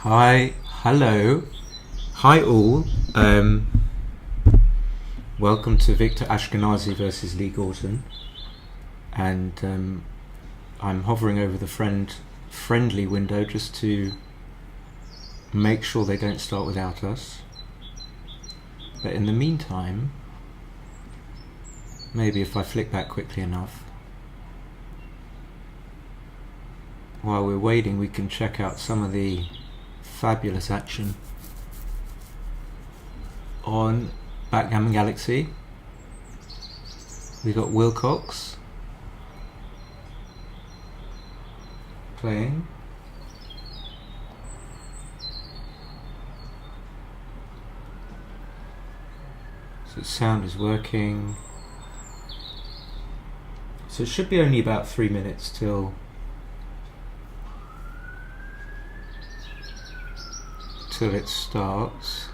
Hi, hello, hi all. Welcome to Victor Ashkenazi versus Lee Gorton, and I'm hovering over the friendly window just to make sure they don't start without us. But in the meantime, maybe if I flick back quickly enough, while we're waiting, we can check out some of the fabulous action on Backgammon Galaxy. We got Wilcox playing. So the sound is working. So it should be only about 3 minutes till it starts.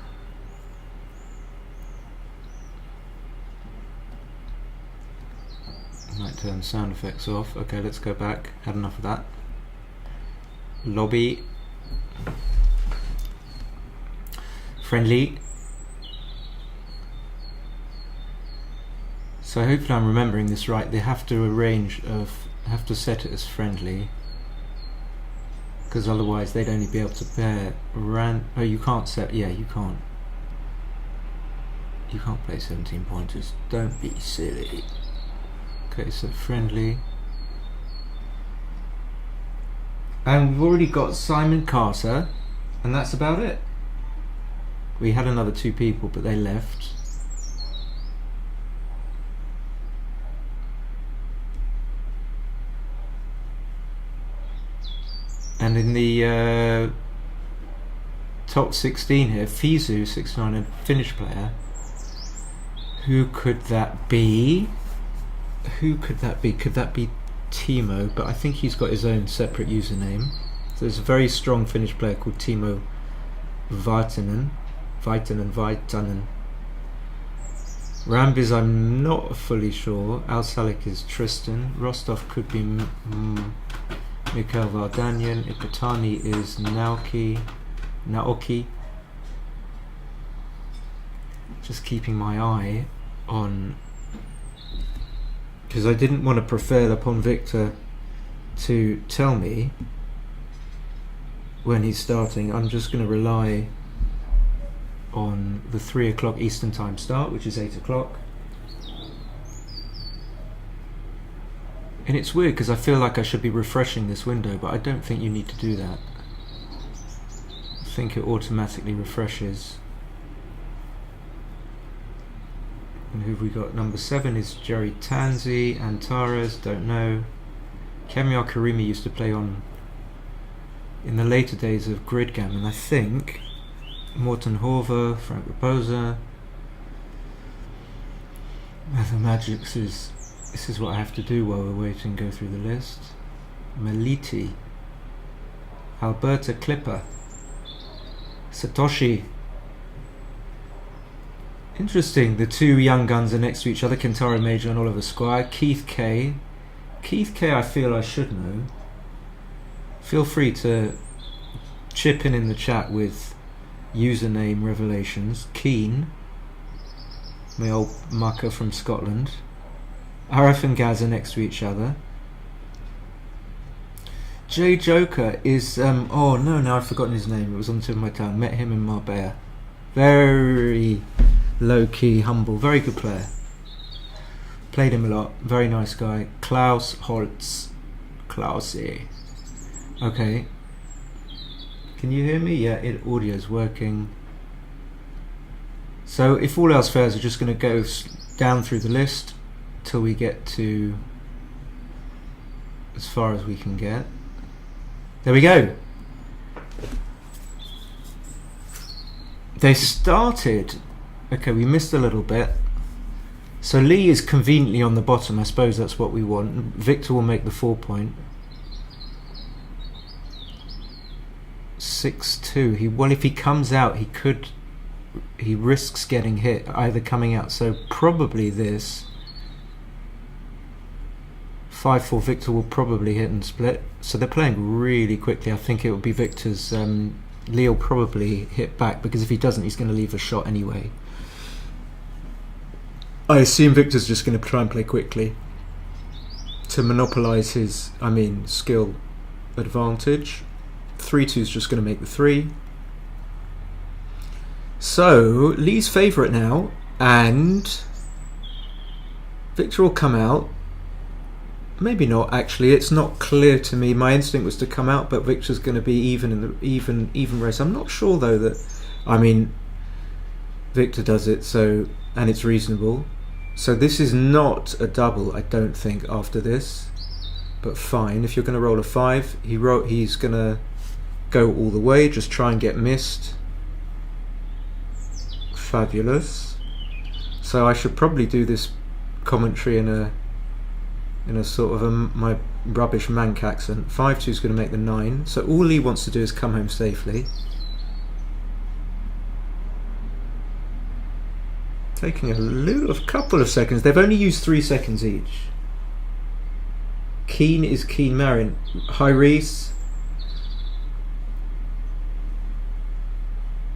I might turn sound effects off. Okay, let's go back. Had enough of that. Lobby. Friendly. So hopefully I'm remembering this right. They have to set it as friendly, because otherwise they'd only be able to pair oh, you can't set, yeah, you can't play 17 pointers, don't be silly. Okay, so friendly, and we've already got Simon Carter, and that's about it. We had another 2 people, but they left. And in the top 16 here, Fizu, 69, a Finnish player. Who could that be? Could that be Timo? But I think he's got his own separate username. So there's a very strong Finnish player called Timo Vaitanen. Rambiz, I'm not fully sure. Al Salik is Tristan. Rostov could be Mikhail Vardanyan. Ipatani is Naoki. Just keeping my eye on, because I didn't want to prevail upon Victor to tell me when he's starting. I'm just going to rely on the 3 o'clock Eastern Time start, which is 8 o'clock. And it's weird because I feel like I should be refreshing this window, but I don't think you need to do that. I think it automatically refreshes. And who have we got? Number 7 is Jerry Tanzi. Antares, don't know. Kemiar Karimi used to play on in the later days of Gridgammon, I think. Morten Horver, Frank Raposa. Mathematics is... This is what I have to do while we're waiting, go through the list. Meliti. Alberta Clipper. Satoshi. Interesting, the 2 young guns are next to each other, Kentaro Major and Oliver Squire. Keith K. Keith K I feel I should know. Feel free to chip in the chat with username revelations. Keen. My old mucker from Scotland. Arif and Gaz are next to each other. Jay Joker is oh no, now I've forgotten his name. It was on the tip of my tongue. Met him in Marbella. Very low key, humble, very good player. Played him a lot. Very nice guy. Klaus Holtz. Klausie. Okay. Can you hear me? Yeah, audio is working. So if all else fails, we're just going to go down through the list till we get to as far as we can get. There we go. They started. Okay, we missed a little bit. So Lee is conveniently on the bottom. I suppose that's what we want. Victor will make the 4 point. 6-2. Well, if he comes out, he risks getting hit, either coming out. So probably this. 5-4 Victor will probably hit and split. So they're playing really quickly. I think it will be Victor's Lee will probably hit back, because if he doesn't, he's going to leave a shot anyway. I assume Victor's just going to try and play quickly to monopolise his, skill advantage. 3-2 is just going to make the 3. So Lee's favourite now, and Victor will come out. Maybe not, actually. It's not clear to me. My instinct was to come out, but Victor's going to be even in the even race. I'm not sure though that. Victor does it, so, and it's reasonable. So this is not a double, I don't think, after this. But fine. If you're going to roll a 5, he's going to go all the way. Just try and get missed. Fabulous. So I should probably do this commentary in a sort of my rubbish Manc accent. 5-2 is going to make the 9. So all Lee wants to do is come home safely. Taking a couple of seconds. They've only used 3 seconds each. Keen is Keen Marion. Hi Reese.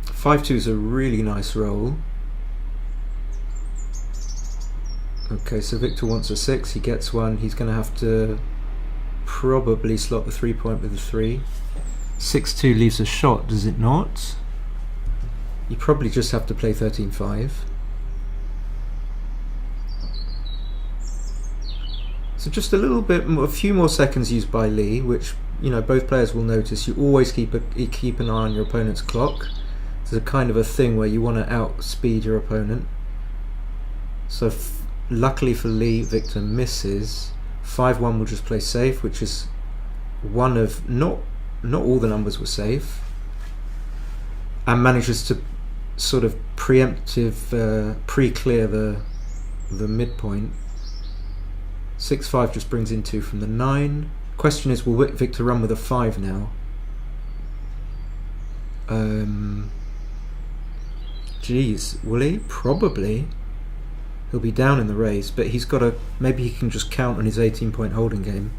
5-2 is a really nice roll. Okay, so Victor wants a 6. He gets one. He's going to have to probably slot the 3-point with the 3. 6-2 leaves a shot, does it not? You probably just have to play 13-5. So just a little bit more, a few more seconds used by Lee, which both players will notice. You always keep an eye on your opponent's clock. It's a kind of a thing where you want to outspeed your opponent. So luckily for Lee, Victor misses. 5-1 will just play safe, which is one of not all the numbers were safe, and manages to sort of preemptive pre-clear the midpoint. 6-5 just brings in 2 from the 9. Question is, will Victor run with a 5 now? Will he? Probably. He'll be down in the race, but he's got maybe he can just count on his 18-point holding game.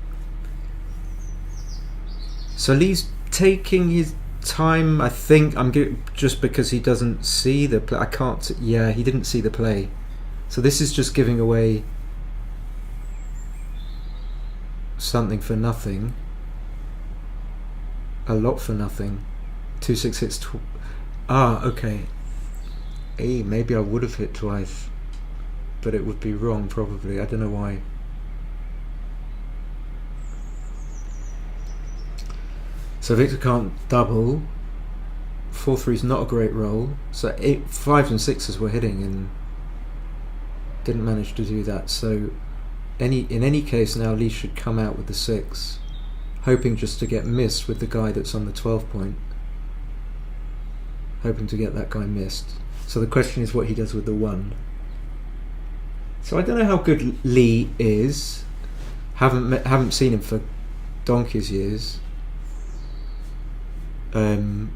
So Lee's taking his time, I think. Just because he doesn't see the play. He didn't see the play. So this is just giving away something for nothing. A lot for nothing. 2-6 hits. Okay. Hey, maybe I would have hit twice, but it would be wrong probably. I don't know why. So Victor can't double. 4-3 is not a great roll. So 5s and 6s were hitting and didn't manage to do that. So in any case now Lee should come out with the 6, hoping just to get missed with the guy that's on the 12-point. Hoping to get that guy missed. So the question is what he does with the 1. So I don't know how good Lee is. Haven't seen him for donkey's years. Well,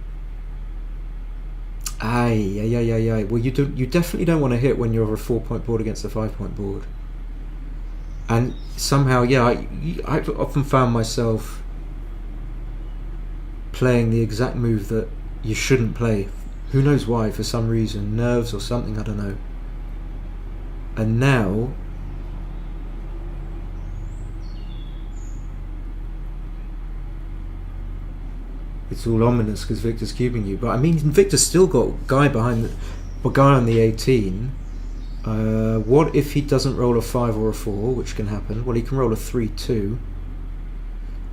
you definitely don't want to hit when you're a 4-point board against a 5-point board. And somehow, I've often found myself playing the exact move that you shouldn't play. Who knows why? For some reason, nerves or something. I don't know. And now, it's all ominous because Victor's cubing you. But Victor's still got a guy on the 18. What if he doesn't roll a 5 or a 4, which can happen? Well, he can roll a 3-2.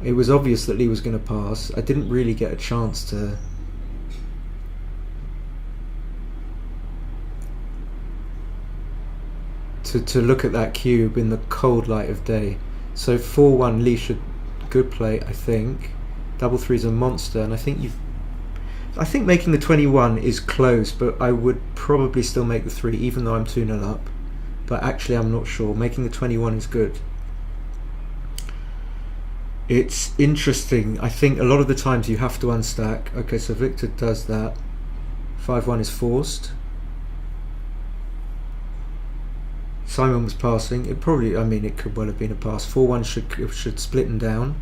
It was obvious that Lee was going to pass. I didn't really get a chance to look at that cube in the cold light of day. So 4-1 Lee should good play, I think. Double 3's a monster, and I think making the 21 is close, but I would probably still make the 3 even though I'm 2-0 up. But actually I'm not sure. Making the 21 is good. It's interesting. I think a lot of the times you have to unstack. Okay, so Victor does that. 5-1 is forced. Simon was passing. It could well have been a pass. 4-1 should split him down.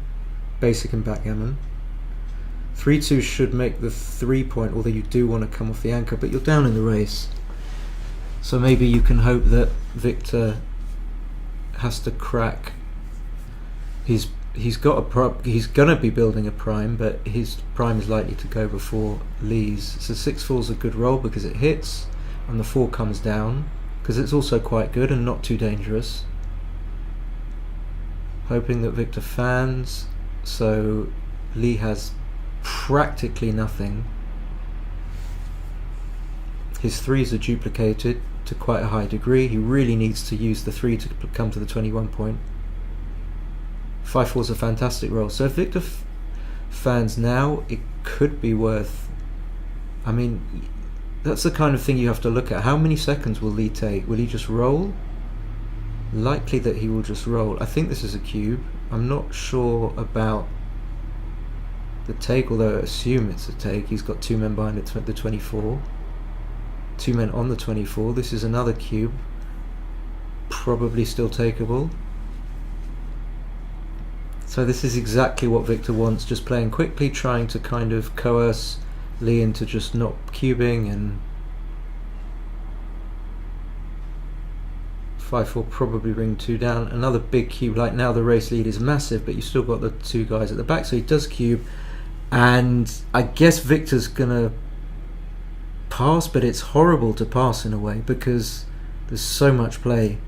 Basic and backgammon. 3-2 should make the 3 point, although you do want to come off the anchor, but you're down in the race. So maybe you can hope that Victor has to crack. He's gonna be building a prime, but his prime is likely to go before Lee's. So 6-4 is a good roll because it hits, and the 4 comes down because it's also quite good and not too dangerous. Hoping that Victor fans, so Lee has practically nothing. His 3s are duplicated to quite a high degree. He really needs to use the 3 to come to the 21 point. 5-4 is a fantastic roll. So if Victor fans now, it could be worth. I mean, that's the kind of thing you have to look at. How many seconds will Lee take? Will he just roll? Likely that he will just roll. I think this is a cube. I'm not sure about the take, although I assume it's a take. He's got 2 men behind the 24. 2 men on the 24. This is another cube. Probably still takeable. So this is exactly what Victor wants, just playing quickly, trying to kind of coerce Lee into just not cubing, and 5-4 probably bring 2 down. Another big cube. Like now the race lead is massive, but you still got the 2 guys at the back, so he does cube, and I guess Victor's gonna pass, but it's horrible to pass in a way because there's so much play.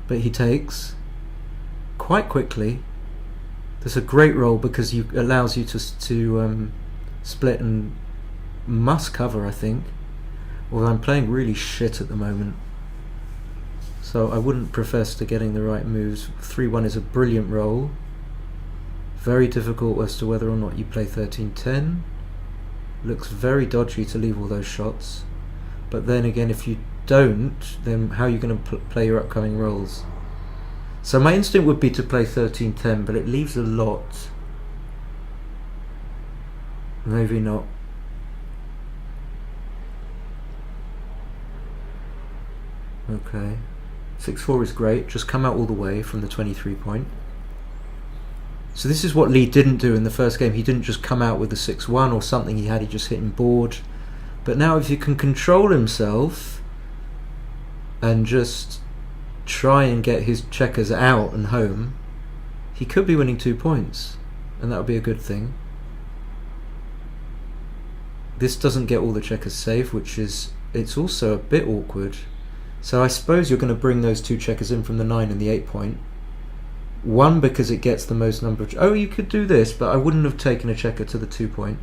But he takes quite quickly. There's a great roll because it allows you to split and must cover, I think. Although I'm playing really shit at the moment, so I wouldn't profess to getting the right moves. 3-1 is a brilliant roll. Very difficult as to whether or not you play 13-10. Looks very dodgy to leave all those shots. But then again, if you don't, then how are you going to play your upcoming rolls? So my instinct would be to play 13-10, but it leaves a lot. Maybe not. Okay. 6-4 is great. Just come out all the way from the 23 point. So this is what Lee didn't do in the first game. He didn't just come out with the 6-1 or something he just hit him bored. But now if you can control himself and just try and get his checkers out and home, he could be winning 2 points, and that would be a good thing. This doesn't get all the checkers safe, it's also a bit awkward. So I suppose you're going to bring those 2 checkers in from the 9 and the 8 point. 1 because it gets the most number of... Oh, you could do this, but I wouldn't have taken a checker to the 2 point.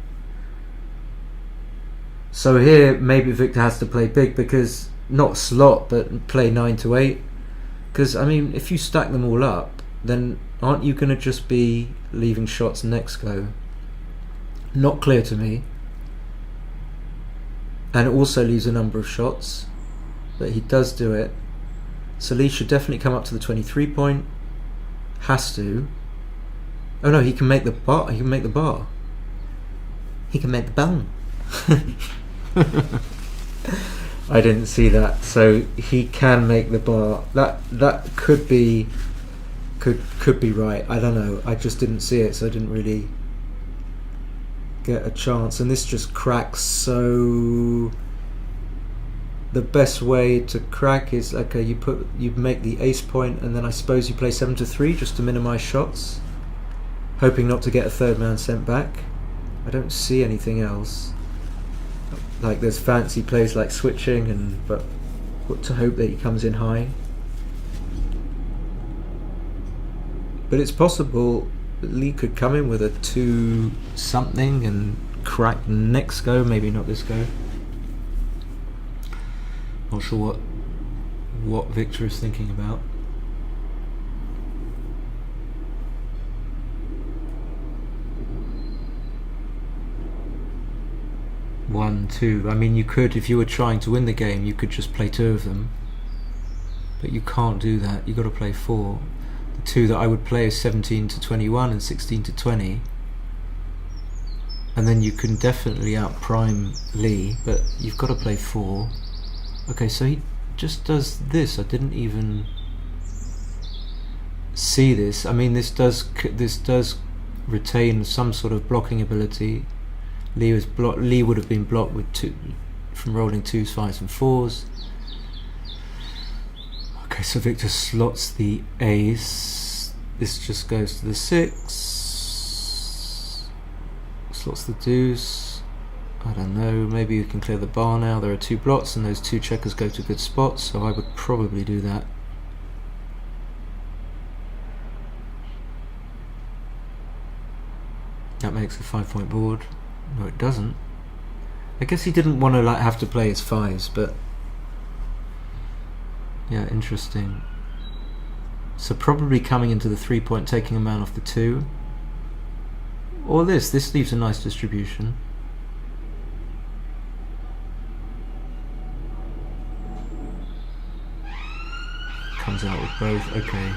So here maybe Victor has to play big, because not slot, but play 9 to 8. Because, I mean, if you stack them all up, then aren't you going to just be leaving shots next go? Not clear to me. And it also leaves a number of shots, but he does do it. So Lee should definitely come up to the 23 point. Has to. Oh no, he can make the bar. He can make the bar. He can make the bone. I didn't see that. So he can make the bar. That could be right. I don't know. I just didn't see it, so I didn't really get a chance. And this just cracks. So the best way to crack is, okay, you make the ace point, and then I suppose you play 7 to 3 just to minimize shots, hoping not to get a third man sent back. I don't see anything else. Like there's fancy plays like switching, but to hope that he comes in high. But it's possible that Lee could come in with a 2 something and crack next go, maybe not this go. Not sure what Victor is thinking about. One, 2. I mean, you could, if you were trying to win the game, you could just play 2 of them. But you can't do that. You've got to play 4. The 2 that I would play is 17 to 21 and 16 to 20. And then you can definitely out-prime Lee, but you've got to play 4. Okay, so he just does this. I didn't even see this. I mean, this does retain some sort of blocking ability. Lee would have been blocked with two from rolling 2s, 5s and 4s. Okay, so Victor slots the ace. This just goes to the 6. Slots the deuce. I don't know, maybe you can clear the bar now. There are 2 blots and those 2 checkers go to good spots, so I would probably do that. That makes a 5-point board. No, it doesn't. I guess he didn't want to have to play his 5s, but yeah, interesting. So probably coming into the 3-point, taking a man off the 2. Or this leaves a nice distribution. Comes out with both, okay.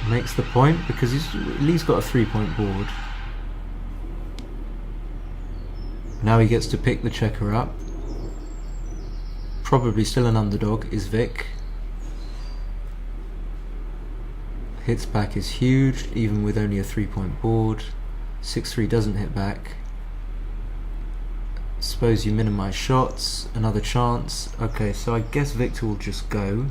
Makes the point because Lee's got a 3-point board. Now he gets to pick the checker up. Probably still an underdog is Vic. Hits back is huge, even with only a 3-point board. 6-3 doesn't hit back. Suppose you minimise shots. Another chance. Okay, so I guess Victor will just go.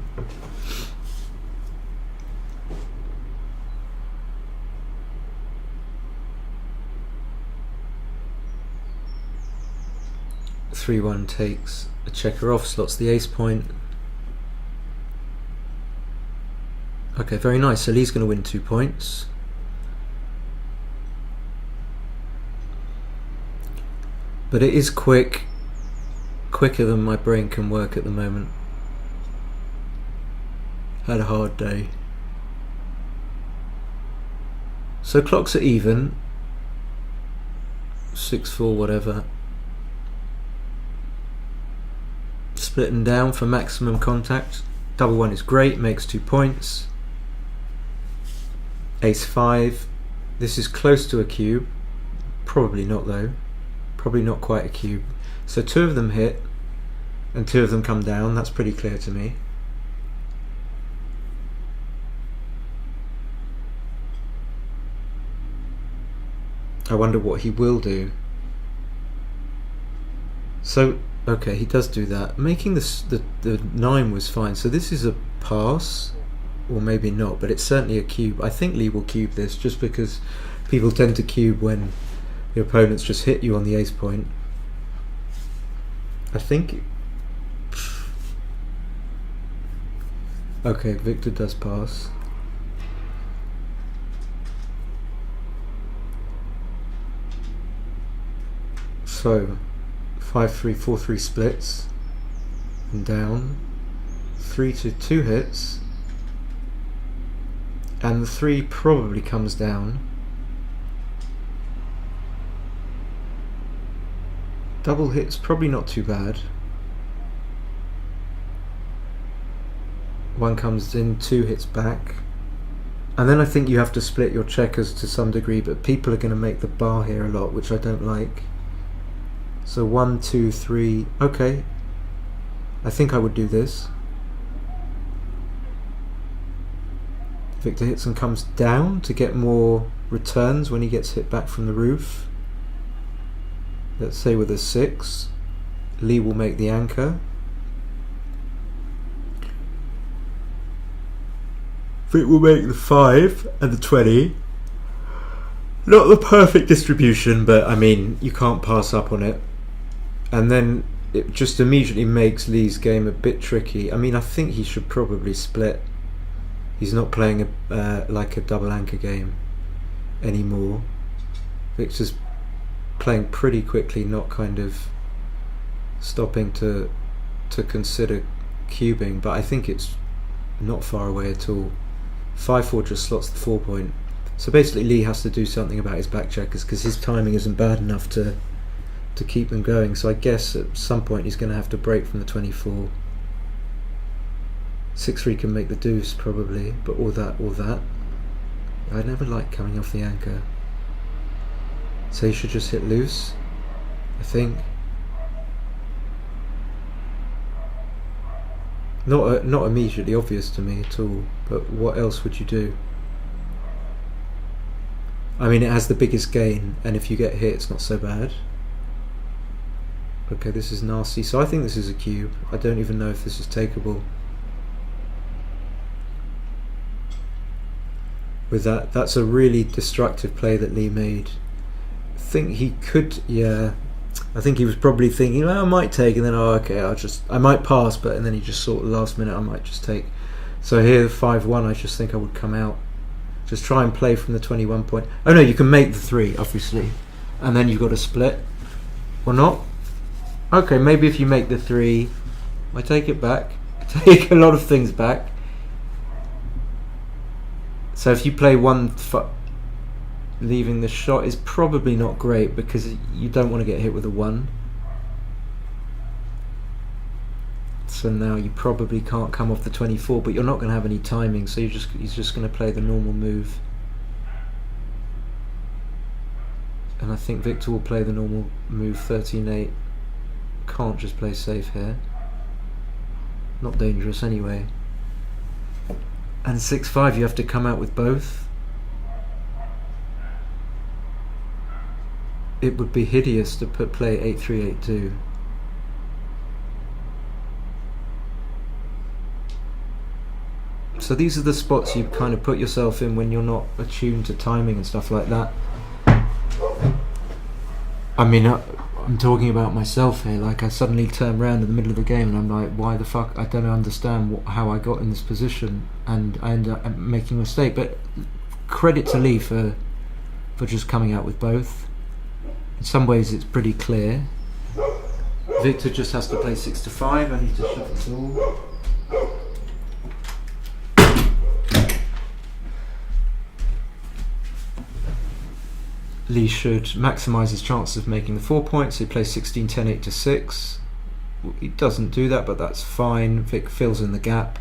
(3-1) takes a checker off, slots the ace point. Okay, very nice. So Lee's going to win 2 points. But it is quicker than my brain can work at the moment. Had a hard day. So clocks are even. 6-4, whatever. Splitting down for maximum contact. Double 1 is great, makes 2 points. Ace 5. This is close to a cube. Probably not though. Probably not quite a cube. So 2 of them hit and 2 of them come down. That's pretty clear to me. I wonder what he will do. So okay, he does do that. Making the 9 was fine. So this is a pass, or maybe not, but it's certainly a cube. I think Lee will cube this just because people tend to cube when your opponents just hit you on the ace point. I think. Okay, Victor does pass. So 5-3, 4-3 splits and down. 3-2 hits, and the 3 probably comes down. Double hits probably not too bad. 1 comes in, 2 hits back, and then I think you have to split your checkers to some degree, but people are going to make the bar here a lot, which I don't like. So 1, 2, 3. Okay, I think I would do this. Victor hits and comes down to get more returns when he gets hit back from the roof. Let's say with a 6. Lee will make the anchor. Vic will make the 5 and the 20. Not the perfect distribution, but I mean, you can't pass up on it. And then it just immediately makes Lee's game a bit tricky. I mean, I think he should probably split. He's not playing like a double anchor game anymore. Victor's playing pretty quickly, not kind of stopping to consider cubing, but I think it's not far away at all. 5-4 just slots the 4-point. So basically Lee has to do something about his back checkers because his timing isn't bad enough to keep them going. So I guess at some point he's going to have to break from the 24. 6-3 can make the deuce probably, but all that. I never like coming off the anchor. So he should just hit loose, I think. Not immediately obvious to me at all, but what else would you do? I mean, it has the biggest gain, and if you get hit, it's not so bad. Okay, this is nasty. So I think this is a cube. I don't even know if this is takeable. With that, that's a really destructive play that Lee made. I think he could, yeah. I think he was probably thinking, I might take, and then, okay, I might pass, but and then he just thought last minute, I might just take. So here, 5-1, I just think I would come out. Just try and play from the 21 point. Oh no, you can make the 3, obviously. And then you've got to split. Or not. Okay, maybe if you make the 3, I take it back. I take a lot of things back. So if you play 1, leaving the shot is probably not great because you don't want to get hit with a 1. So now you probably can't come off the 24, but you're not going to have any timing, so he's just going to play the normal move. And I think Victor will play the normal move, 13-8. Can't just play safe here. Not dangerous anyway. And 6-5, you have to come out with both. It would be hideous to play 8-3, 8-2. So these are the spots you kind of put yourself in when you're not attuned to timing and stuff like that. I mean, I'm talking about myself here. Like, I suddenly turn around in the middle of the game and I'm like, why the fuck? I don't understand how I got in this position, and I end up making a mistake. But credit to Lee for just coming out with both. In some ways it's pretty clear. Victor just has to play 6-5. I need to shut the door. Lee should maximise his chances of making the 4 points. He plays 16, 10, 8 to 6. He doesn't do that, but that's fine. Vic fills in the gap.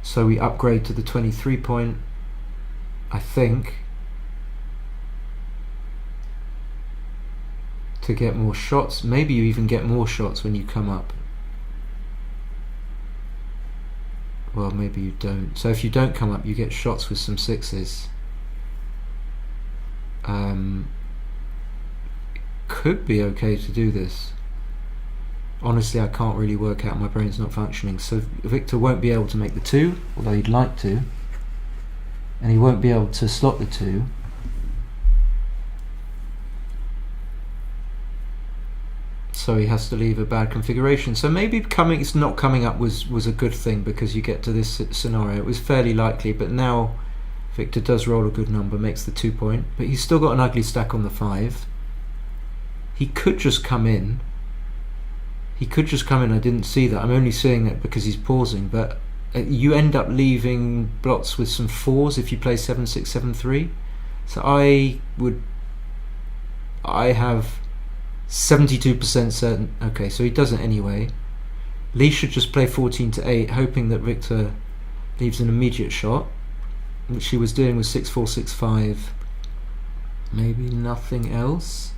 So we upgrade to the 23 point, I think, to get more shots. Maybe you even get more shots when you come up. Well, maybe you don't. So if you don't come up, you get shots with some 6s. Could be okay to do this. Honestly, I can't really work out. My brain's not functioning. So Victor won't be able to make the 2, although he'd like to, and he won't be able to slot the 2. So he has to leave a bad configuration. So maybe it's not coming up was a good thing, because you get to this scenario. It was fairly likely, but now Victor does roll a good number, makes the 2 point, but he's still got an ugly stack on the 5. He could just come in. I didn't see that. I'm only seeing it because he's pausing, but you end up leaving blots with some 4s if you play 7-6, 7-3. So I have 72% certain. Okay, so he doesn't anyway. Lee should just play 14-8, hoping that Victor leaves an immediate shot, which he was doing with 6-4, 6-5. Maybe nothing else.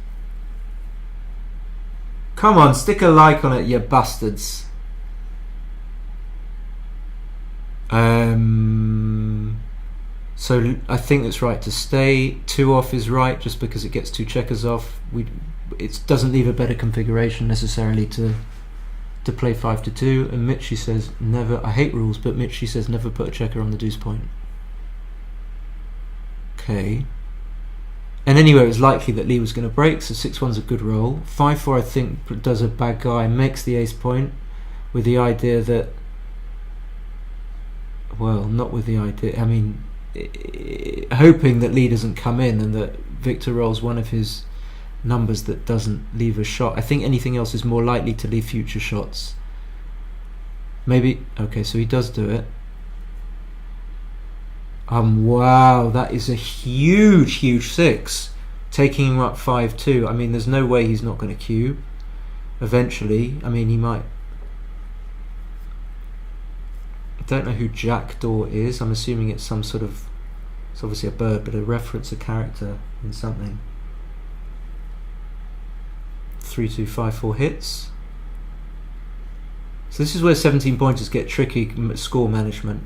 Come on, stick a like on it, you bastards. So I think it's right to stay. 2 off is right, just because it gets 2 checkers off. It doesn't leave a better configuration necessarily to play 5-2. And Mitchie says never. I hate rules, but Mitchie says never put a checker on the deuce point. Okay. And anyway, it was likely that Lee was going to break, so 6-1's a good roll. 5-4, I think, does a bad guy, makes the ace point, with the idea that, well, not with the idea, I mean, hoping that Lee doesn't come in and that Victor rolls one of his numbers that doesn't leave a shot. I think anything else is more likely to leave future shots. Maybe, okay, so he does do it. Wow, that is a huge 6, taking him up 5-2. I mean, there's no way he's not going to cube eventually. I mean, he might. I don't know who Jackdaw is. I'm assuming it's some sort of, it's obviously a bird, but a reference, a character in something. 3-2, 5-4 hits. So this is where 17 pointers get tricky score management.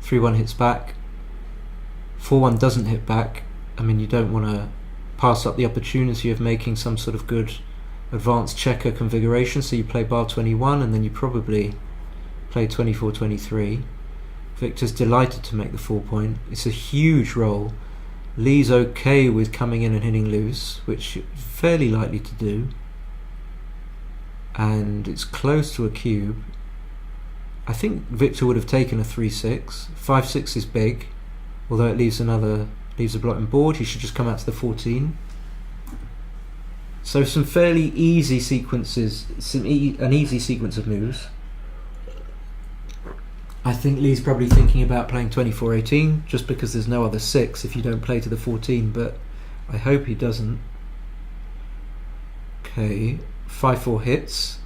3-1 hits back. 4-1 doesn't hit back, I mean, you don't want to pass up the opportunity of making some sort of good advanced checker configuration, so you play bar 21 and then you probably play 24-23. Victor's delighted to make the 4 point. It's a huge roll. Lee's okay with coming in and hitting loose, which fairly likely to do, and it's close to a cube. I think Victor would have taken a 3-6. 5-6 is big, although it leaves a blotting board. He should just come out to the 14. So some fairly easy sequences, an easy sequence of moves. I think Lee's probably thinking about playing 24-18 just because there's no other 6 if you don't play to the 14, but I hope he doesn't. Okay, 5-4 hits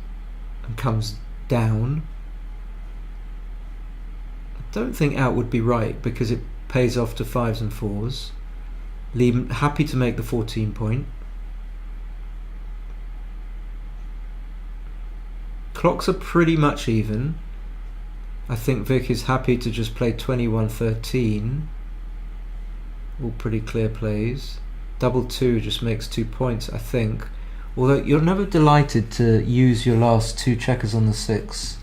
and comes down. I don't think out would be right because it pays off to 5s and 4s. Lee happy to make the 14 point. Clocks are pretty much even. I think Vic is happy to just play 21-13. All pretty clear plays. Double 2 just makes 2 points, I think. Although you're never delighted to use your last 2 checkers on the 6.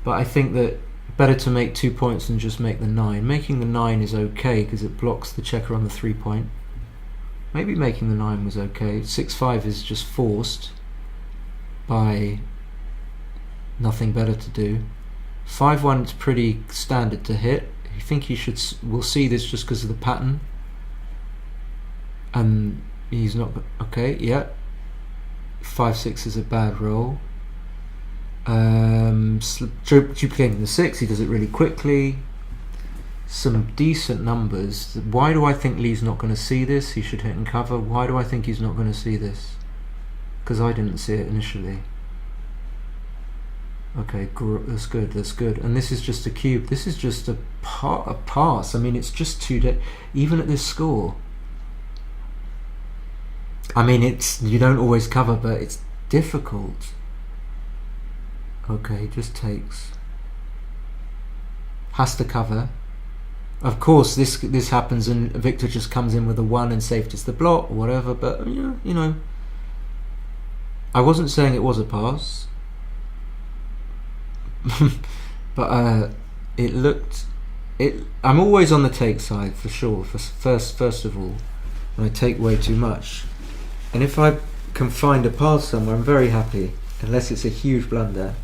But I think that better to make 2 points than just make the 9. Making the 9 is okay because it blocks the checker on the 3 point. Maybe making the 9 was okay. 6-5 is just forced by nothing better to do. 5-1 is pretty standard to hit. I think we'll see this just because of the pattern. And he's not okay. Yeah. 5-6 is a bad roll. Duplicating the 6, he does it really quickly. Some decent numbers. Why do I think Lee's not going to see this? He should hit and cover. Why do I think he's not going to see this? Because I didn't see it initially. Okay, that's good, that's good. And this is just a cube. This is just a pass. I mean, it's just 2 days. Even at this score. I mean, you don't always cover, but it's difficult. Okay, just takes. Has to cover. Of course, this happens and Victor just comes in with a 1 and safeties the blot or whatever, but you know. I wasn't saying it was a pass. But it looked. I'm always on the take side for sure. First of all, and I take way too much. And if I can find a pass somewhere, I'm very happy, unless it's a huge blunder.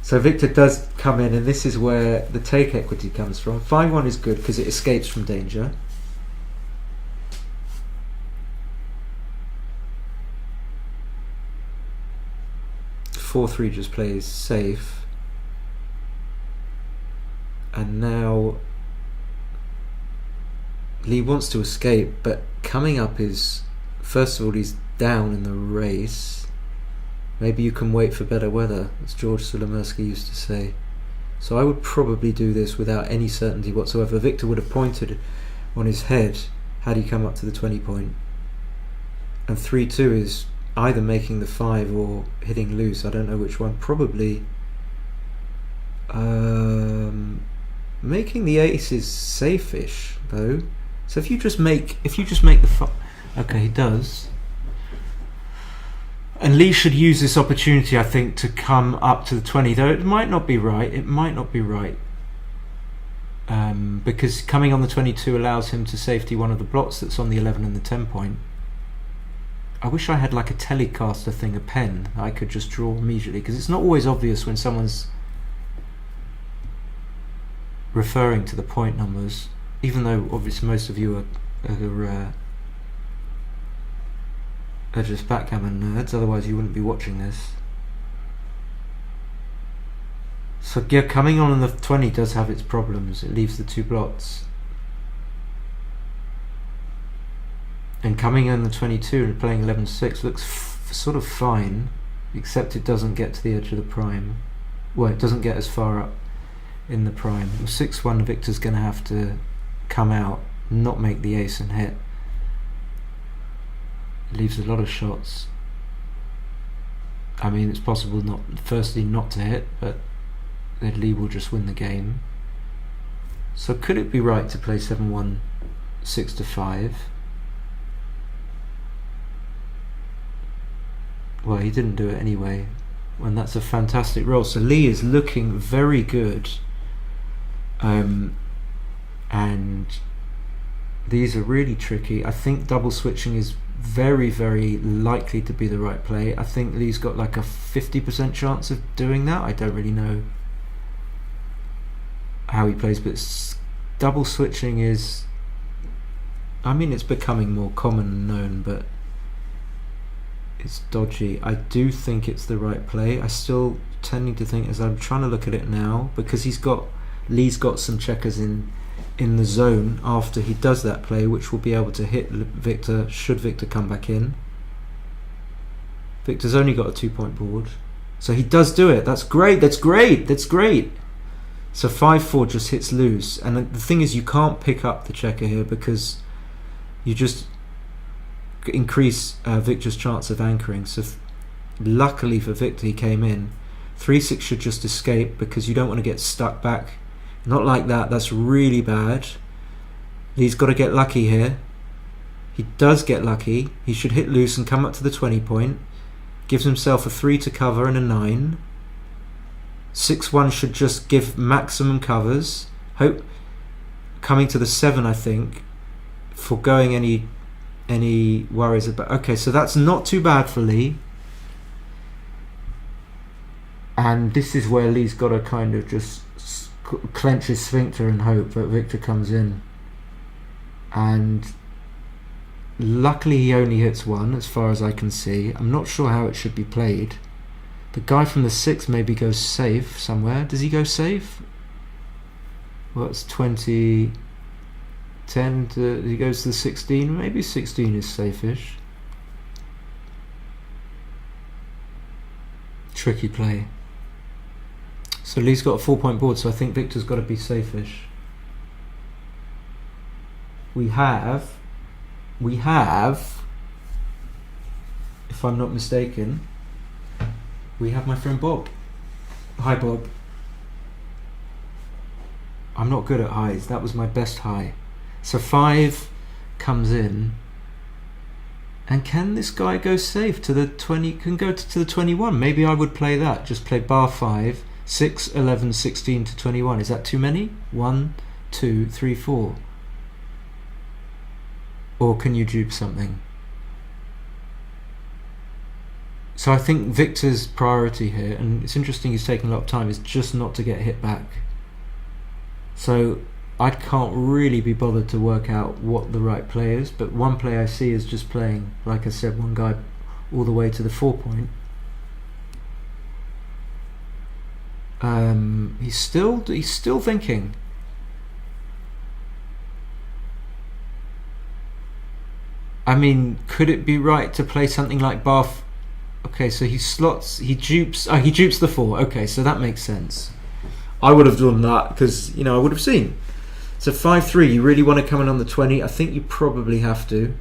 So Victor does come in, and this is where the take equity comes from. 5-1 is good because it escapes from danger. Four 3 just plays safe, and now Lee wants to escape, but coming up is, first of all, he's down in the race. Maybe you can wait for better weather, as George Solomersky used to say. So I would probably do this without any certainty whatsoever. Victor would have pointed on his head had he come up to the 20 point, and 3-2 is either making the 5 or hitting loose. I don't know which one. Probably making the ace is safe-ish though. So if you just make the 5, okay, he does. And Lee should use this opportunity, I think, to come up to the 20. Though it might not be right. Because coming on the 22 allows him to safety one of the blots that's on the 11 and the 10 point. I wish I had like a Telecaster thing, a pen I could just draw immediately, because it's not always obvious when someone's referring to the point numbers, even though obviously most of you are just backgammon nerds, otherwise you wouldn't be watching this. So yeah, coming on the 20 does have its problems. It leaves the 2 blots. And coming in the 22 and playing 11-6 looks sort of fine, except it doesn't get to the edge of the prime. Well, it doesn't get as far up in the prime. 6-1, Victor's going to have to come out, not make the ace and hit. It leaves a lot of shots. I mean, it's possible not to hit, but then Lee will just win the game. So could it be right to play 7-1, 6-5? Well, he didn't do it anyway, and that's a fantastic roll. So Lee is looking very good, and these are really tricky. I think double switching is very, very likely to be the right play. I think Lee's got like a 50% chance of doing that. I don't really know how he plays, but double switching is, I mean, it's becoming more common and known, but it's dodgy. I do think it's the right play. I still tending to think, as I'm trying to look at it now, because Lee's got some checkers in the zone after he does that play, which will be able to hit Victor should Victor come back in. Victor's only got a 2-point board, so he does do it. That's great. That's great. So 5-4 just hits loose, and the thing is, you can't pick up the checker here because you just increase Victor's chance of anchoring. So luckily for Victor, he came in. 3-6 should just escape because you don't want to get stuck back. Not like that. That's really bad. He's got to get lucky here. He does get lucky. He should hit loose and come up to the 20 point. Gives himself a 3 to cover and a 9. 6-1 should just give maximum covers. Hope coming to the 7, I think, foregoing any worries about. Okay, so that's not too bad for Lee. And this is where Lee's got to kind of just clench his sphincter and hope that Victor comes in. And luckily he only hits 1 as far as I can see. I'm not sure how it should be played. The guy from the 6 maybe goes safe somewhere. Does he go safe? Well, it's 20, 10 to, he goes to the 16. Maybe 16 is safe-ish. Tricky play. So Lee's got a 4-point board, so I think Victor's got to be safe-ish. We have, if I'm not mistaken, we have my friend Bob. Hi, Bob. I'm not good at highs. That was my best high. So 5 comes in. And can this guy go safe to the 20? Can go to the 21. Maybe I would play that. Just play bar 5, 6, 11, 16 to 21. Is that too many? 1, 2, 3, 4. Or can you dupe something? So I think Victor's priority here, and it's interesting he's taking a lot of time, is just not to get hit back. So I can't really be bothered to work out what the right play is, but one play I see is just playing, like I said, one guy all the way to the 4-point. He's still thinking. I mean, could it be right to play something like bar? Okay, so he dupes the 4. Okay, so that makes sense. I would have done that because, I would have seen. So 5-3, you really want to come in on the 20? I think you probably have to.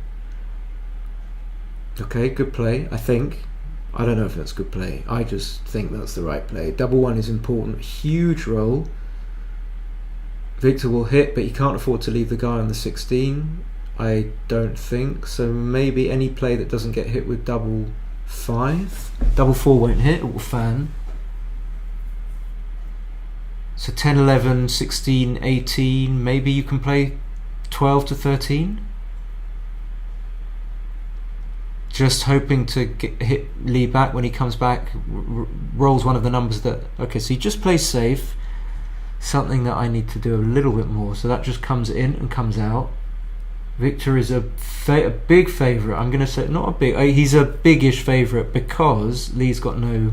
Okay, good play, I think. I don't know if that's good play. I just think that's the right play. Double 1 is important. Huge roll. Victor will hit, but he can't afford to leave the guy on the 16. I don't think. So maybe any play that doesn't get hit with double 5. Double 4 won't hit, it will fan. So 10, 11, 16, 18. Maybe you can play 12 to 13. Just hoping to hit Lee back when he comes back. Rolls one of the numbers that... Okay, so he just plays safe. Something that I need to do a little bit more. So that just comes in and comes out. Victor is a big favourite. I'm going to say not a big. He's a biggish favourite because Lee's got no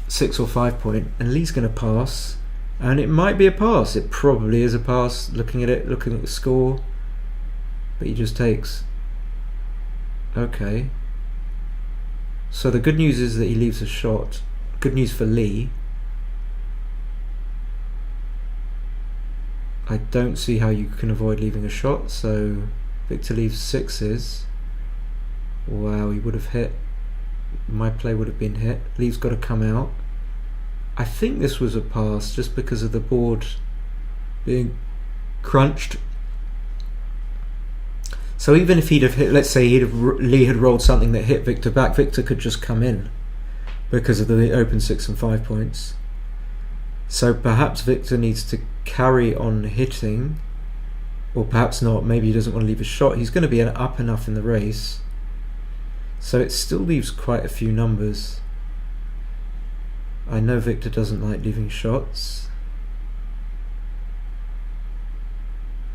6 or 5 point, and Lee's going to pass, and it might be a pass. It probably is a pass. Looking at it, looking at the score, but he just takes. Okay. So the good news is that he leaves a shot. Good news for Lee. I don't see how you can avoid leaving a shot, so Victor leaves 6s. Wow, he would have hit. My play would have been hit. Lee's got to come out. I think this was a pass just because of the board being crunched. So even if he'd have hit, let's say Lee had rolled something that hit Victor back, Victor could just come in because of the open 6 and 5 points. So perhaps Victor needs to carry on hitting, or perhaps not. Maybe he doesn't want to leave a shot. He's going to be up enough in the race, so it still leaves quite a few numbers. I know Victor doesn't like leaving shots.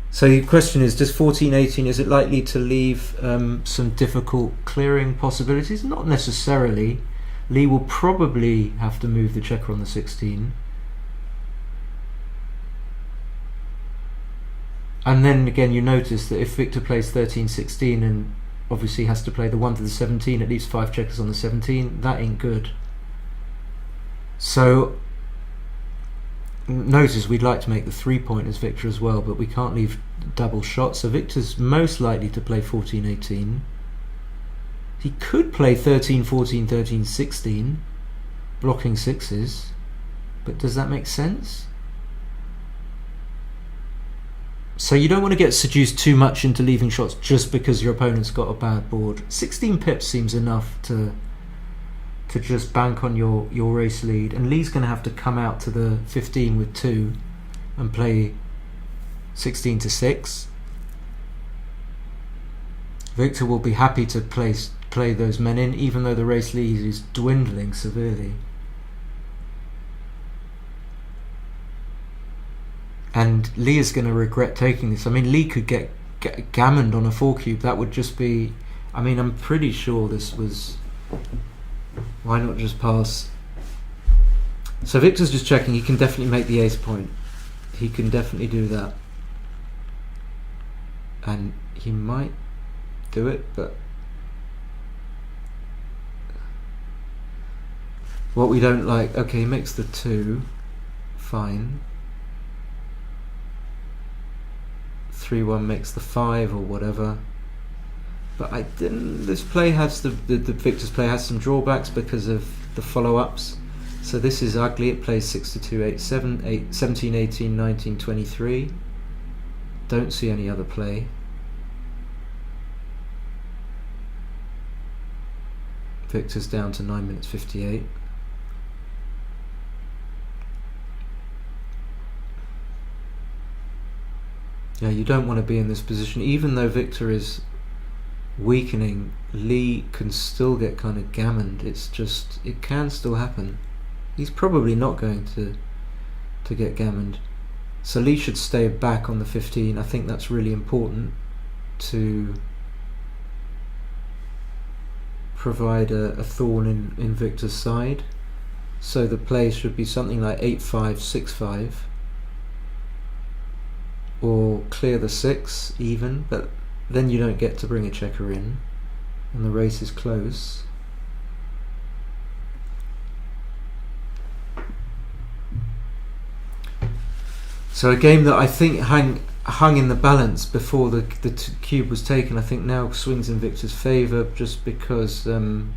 So the question is, does 14-18, is it likely to leave some difficult clearing possibilities? Not necessarily. Lee will probably have to move the checker on the 16. And then again, you notice that if Victor plays 13-16 and obviously has to play the 1 to the 17, it leaves 5 checkers on the 17. That ain't good. So notice we'd like to make the 3-pointers Victor as well, but we can't leave double shots. So Victor's most likely to play 14-18. He could play 13-14, 13-16, blocking 6s, but does that make sense? So you don't want to get seduced too much into leaving shots just because your opponent's got a bad board. 16 pips seems enough to just bank on your race lead, and Lee's going to have to come out to the 15 with 2 and play 16-6. Victor will be happy to play those men in, even though the race lead is dwindling severely. And Lee is going to regret taking this. I mean, Lee could get gammoned on a 4-cube. That would just be... I mean, I'm pretty sure this was... Why not just pass? So Victor's just checking. He can definitely make the ace point. He can definitely do that. And he might do it, but... What we don't like... Okay, he makes the 2. Fine. 3-1 makes the 5 or whatever. But I didn't. This play has the Victor's play has some drawbacks because of the follow-ups. So this is ugly. It plays 6-2, 8-7, 17, 18, 19, 23. Don't see any other play. Victor's down to 9 minutes 58. Yeah, you don't want to be in this position. Even though Victor is weakening, Lee can still get kind of gammoned. It's just, it can still happen. He's probably not going to get gammoned. So Lee should stay back on the 15. I think that's really important to provide a thorn in Victor's side. So the play should be something like 8-5, 6-5. Or clear the 6 even, but then you don't get to bring a checker in and the race is close. So a game that I think hung in the balance before the cube was taken, I think now swings in Victor's favour, just because you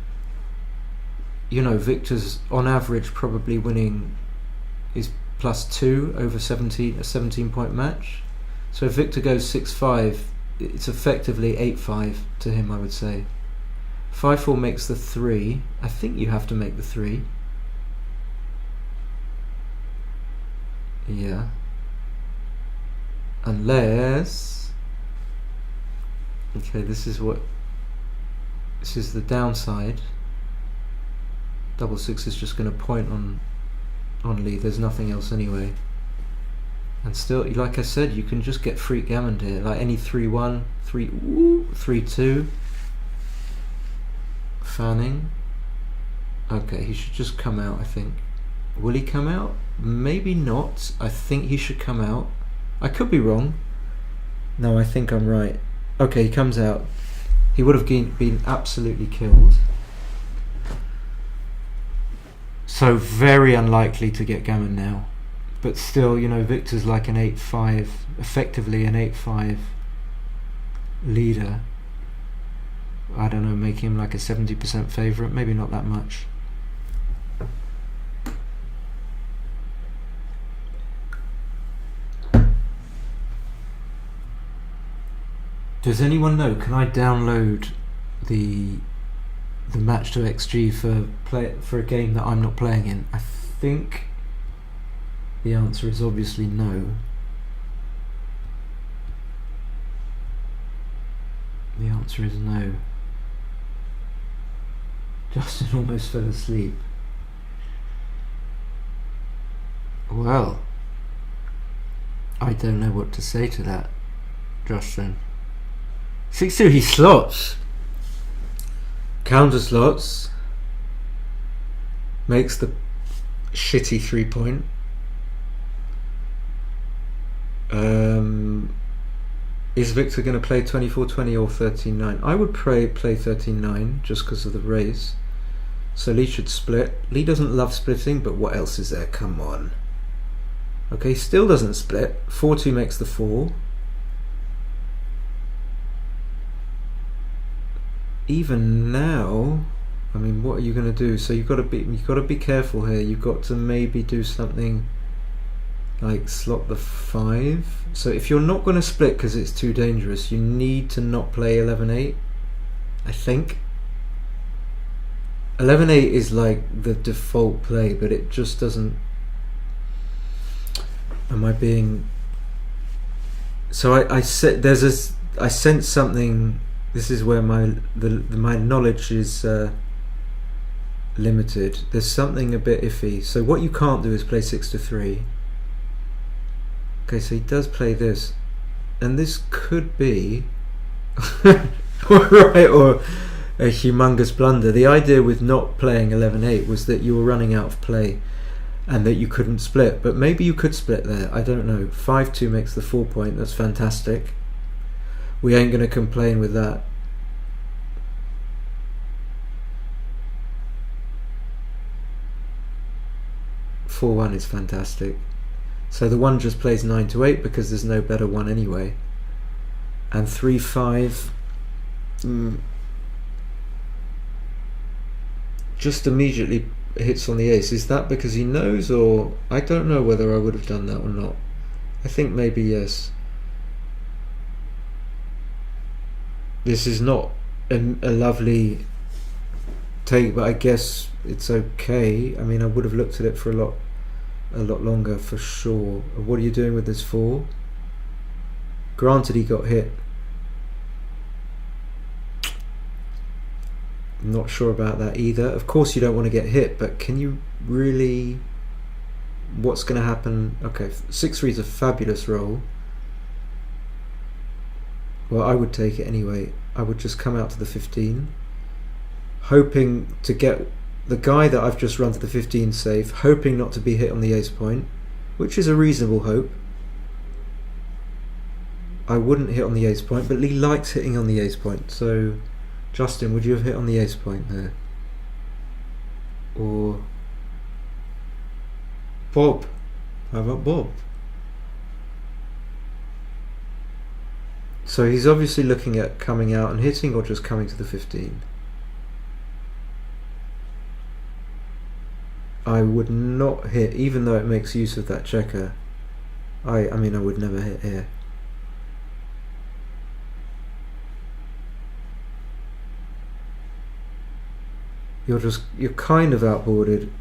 know, Victor's on average probably winning is +2 over 17, a 17-point match. So if Victor goes 6-5, it's effectively 8-5 to him, I would say. 5-4 makes the 3. I think you have to make the 3. Yeah. Unless... Okay, this is the downside. Double 6 is just going to point on Lee. There's nothing else anyway. And still, like I said, you can just get freak gammoned here. Like any 3-1, 3-2. Fanning. Okay, he should just come out, I think. Will he come out? Maybe not. I think he should come out. I could be wrong. No, I think I'm right. Okay, he comes out. He would have been absolutely killed. So very unlikely to get gammon now. But still, you know, Victor's like an 8-5, effectively an 8-5 leader. I don't know, making him like a 70% favourite, maybe not that much. Does anyone know? Can I download the match to XG for a game that I'm not playing in? I think the answer is obviously no. The answer is no. Justin almost fell asleep. Well, I don't know what to say to that, Justin. 630 slots. Counter slots. Makes the shitty 3 point. Is Victor going to play 24-20 or 13-9? I would play 13-9 just because of the race. So Lee should split. Lee doesn't love splitting, but what else is there? Come on. Okay, still doesn't split. 4-2 makes the 4. Even now, I mean, what are you going to do? So you've got to be careful here. You've got to maybe do something like slot the 5. So if you're not going to split because it's too dangerous, you need to not play 11-8, I think. 11-8 is like the default play, but it just doesn't. Am I being? So I said I sense something. This is where my knowledge is limited. There's something a bit iffy. So what you can't do is play 6-3. Okay, so he does play this, and this could be right, or a humongous blunder. The idea with not playing 11-8 was that you were running out of play and that you couldn't split, but maybe you could split there. I don't know. 5-2 makes the 4 point. That's fantastic. We ain't going to complain with that. (4-1) is fantastic. So the 1 just plays 9-8 because there's no better one anyway. And 3-5 just immediately hits on the ace. Is that because he knows, or I don't know whether I would have done that or not. I think maybe yes. This is not a lovely take, but I guess it's okay. I mean, I would have looked at it for a lot longer for sure. What are you doing with this 4? Granted, he got hit. I'm not sure about that either. Of course you don't want to get hit, but can you really? What's going to happen? Okay, 6-3 is a fabulous roll. Well, I would take it anyway. I would just come out to the 15, hoping to get the guy that I've just run to the 15 safe, hoping not to be hit on the ace point, which is a reasonable hope. I wouldn't hit on the ace point, but Lee likes hitting on the ace point. So, Justin, would you have hit on the ace point there? Or Bob? How about Bob? So he's obviously looking at coming out and hitting, or just coming to the 15. I would not hit, even though it makes use of that checker. I mean, I would never hit here. You're kind of outboarded.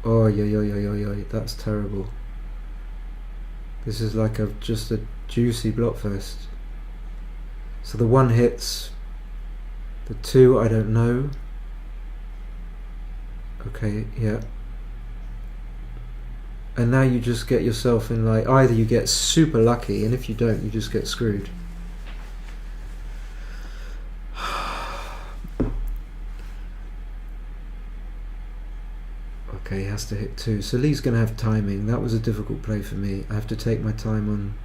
Oh, yeah, that's terrible. This is like just a juicy blockfest. So the 1 hits, the 2 I don't know. Okay, yeah. And now you just get yourself in, like, either you get super lucky, and if you don't, you just get screwed. Okay, he has to hit 2. So Lee's going to have timing. That was a difficult play for me. I have to take my time on.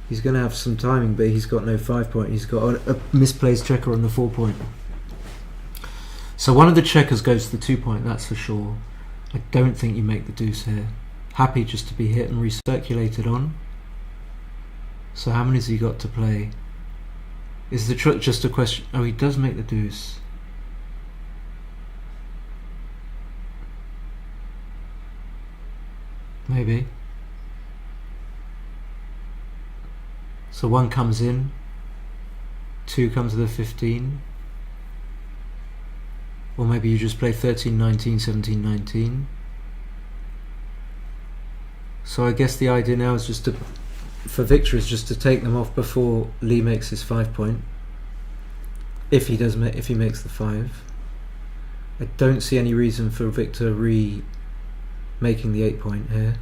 He's going to have some timing, but he's got no 5 point. He's got a misplaced checker on the 4 point. So one of the checkers goes to the 2 point, that's for sure. I don't think you make the deuce here. Happy just to be hit and recirculated on. So how many has he got to play? Is the trick just a question? Oh, he does make the deuce. Maybe. So 1 comes in. 2 comes to the 15. Or maybe you just play 13, 19, 17, 19. So I guess the idea now is for Victor is just to take them off before Lee makes his 5 point. If he makes the 5. I don't see any reason for Victor making the 8 point here.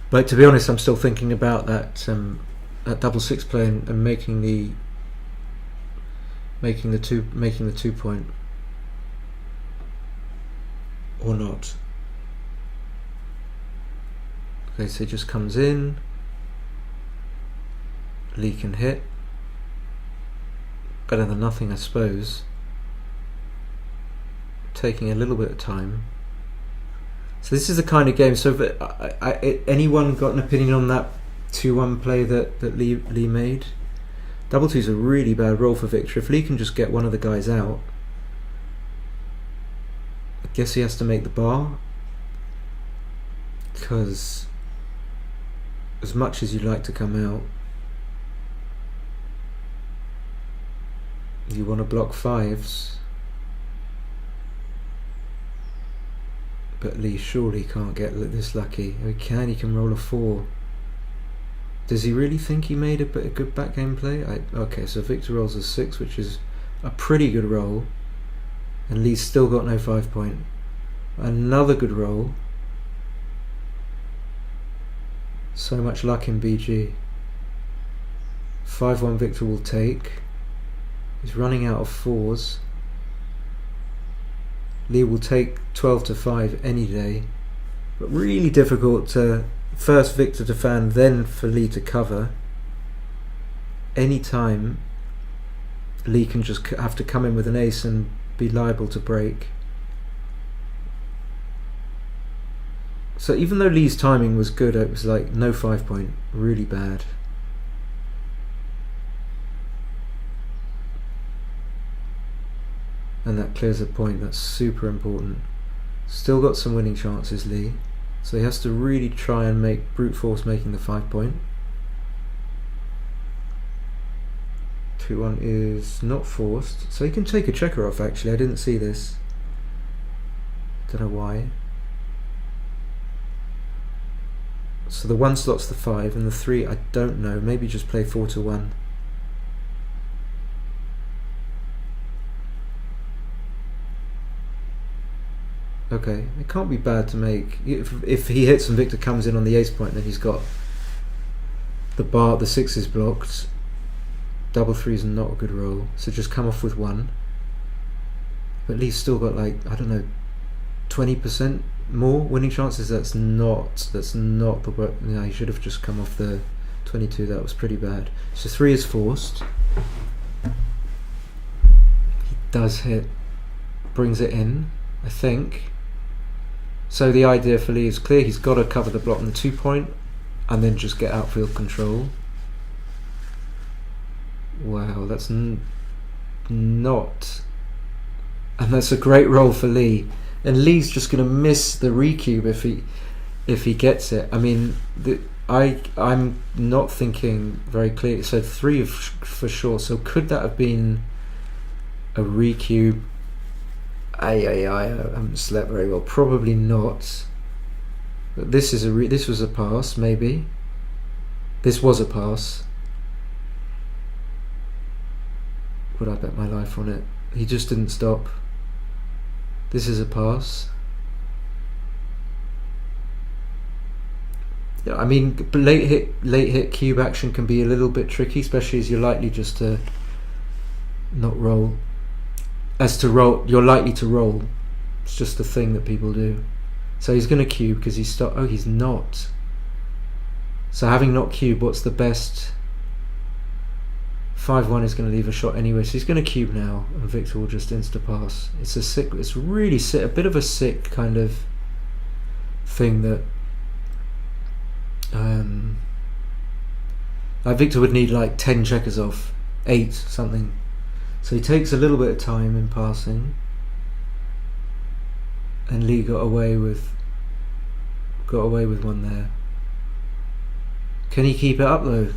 But to be honest, I'm still thinking about that double 6 play and making the 2 point or not. Okay, so it just comes in. Lee can hit. Better than nothing, I suppose. Taking a little bit of time. So this is the kind of game. So anyone got an opinion on that 2-1 play that Lee made? Double 2's a really bad roll for Victor. If Lee can just get one of the guys out, I guess he has to make the bar. Because as much as you'd like to come out, you want to block 5s. But Lee surely can't get this lucky. He can roll a 4. Does he really think he made a good backgammon play? Okay, so Victor rolls a 6, which is a pretty good roll. And Lee's still got no 5 point. Another good roll. So much luck in BG. 5-1 Victor will take. He's running out of 4s. Lee will take 12 to 5 any day. But really difficult to first Victor to fan, then for Lee to cover. Any time Lee can just have to come in with an ace and be liable to break. So even though Lee's timing was good, it was like no 5 point, really bad. And that clears a point. That's super important. Still got some winning chances, Lee. So he has to really try and make brute force making the 5 point. 2-1 is not forced. So he can take a checker off, actually. I didn't see this. Don't know why. So the 1 slot's the 5 and the 3 I don't know. Maybe just play 4 to 1. Okay, it can't be bad to make. If he hits and Victor comes in on the ace point, then he's got the bar. The 6 is blocked. Double 3 is not a good roll, so just come off with 1. But Lee's still got, like, I don't know, 20% more winning chances. That's not the. He should have just come off the 22. That was pretty bad. So 3 is forced. He does hit, brings it in, I think. So the idea for Lee is clear. He's got to cover the block on the 2 point and then just get outfield control. Wow, that's not. And that's a great roll for Lee. And Lee's just going to miss the recube if he gets it. I mean, I'm not thinking very clearly. So 3 for sure. So could that have been a recube? I haven't slept very well. Probably not. But this was a pass, maybe. This was a pass. Would I bet my life on it? He just didn't stop. This is a pass. Yeah, I mean, late hit cube action can be a little bit tricky, especially as you're likely just to not roll. As to roll, you're likely to roll. It's just a thing that people do. So he's going to cube because he's stopped. Oh, he's not. So having not cube, what's the best? 5-1 is going to leave a shot anyway. So he's going to cube now, and Victor will just insta pass. It's a sick. It's really sick. A bit of a sick kind of thing that. Like Victor would need like 10 checkers off, 8 something. So he takes a little bit of time in passing, and Lee got away with one there. Can he keep it up though?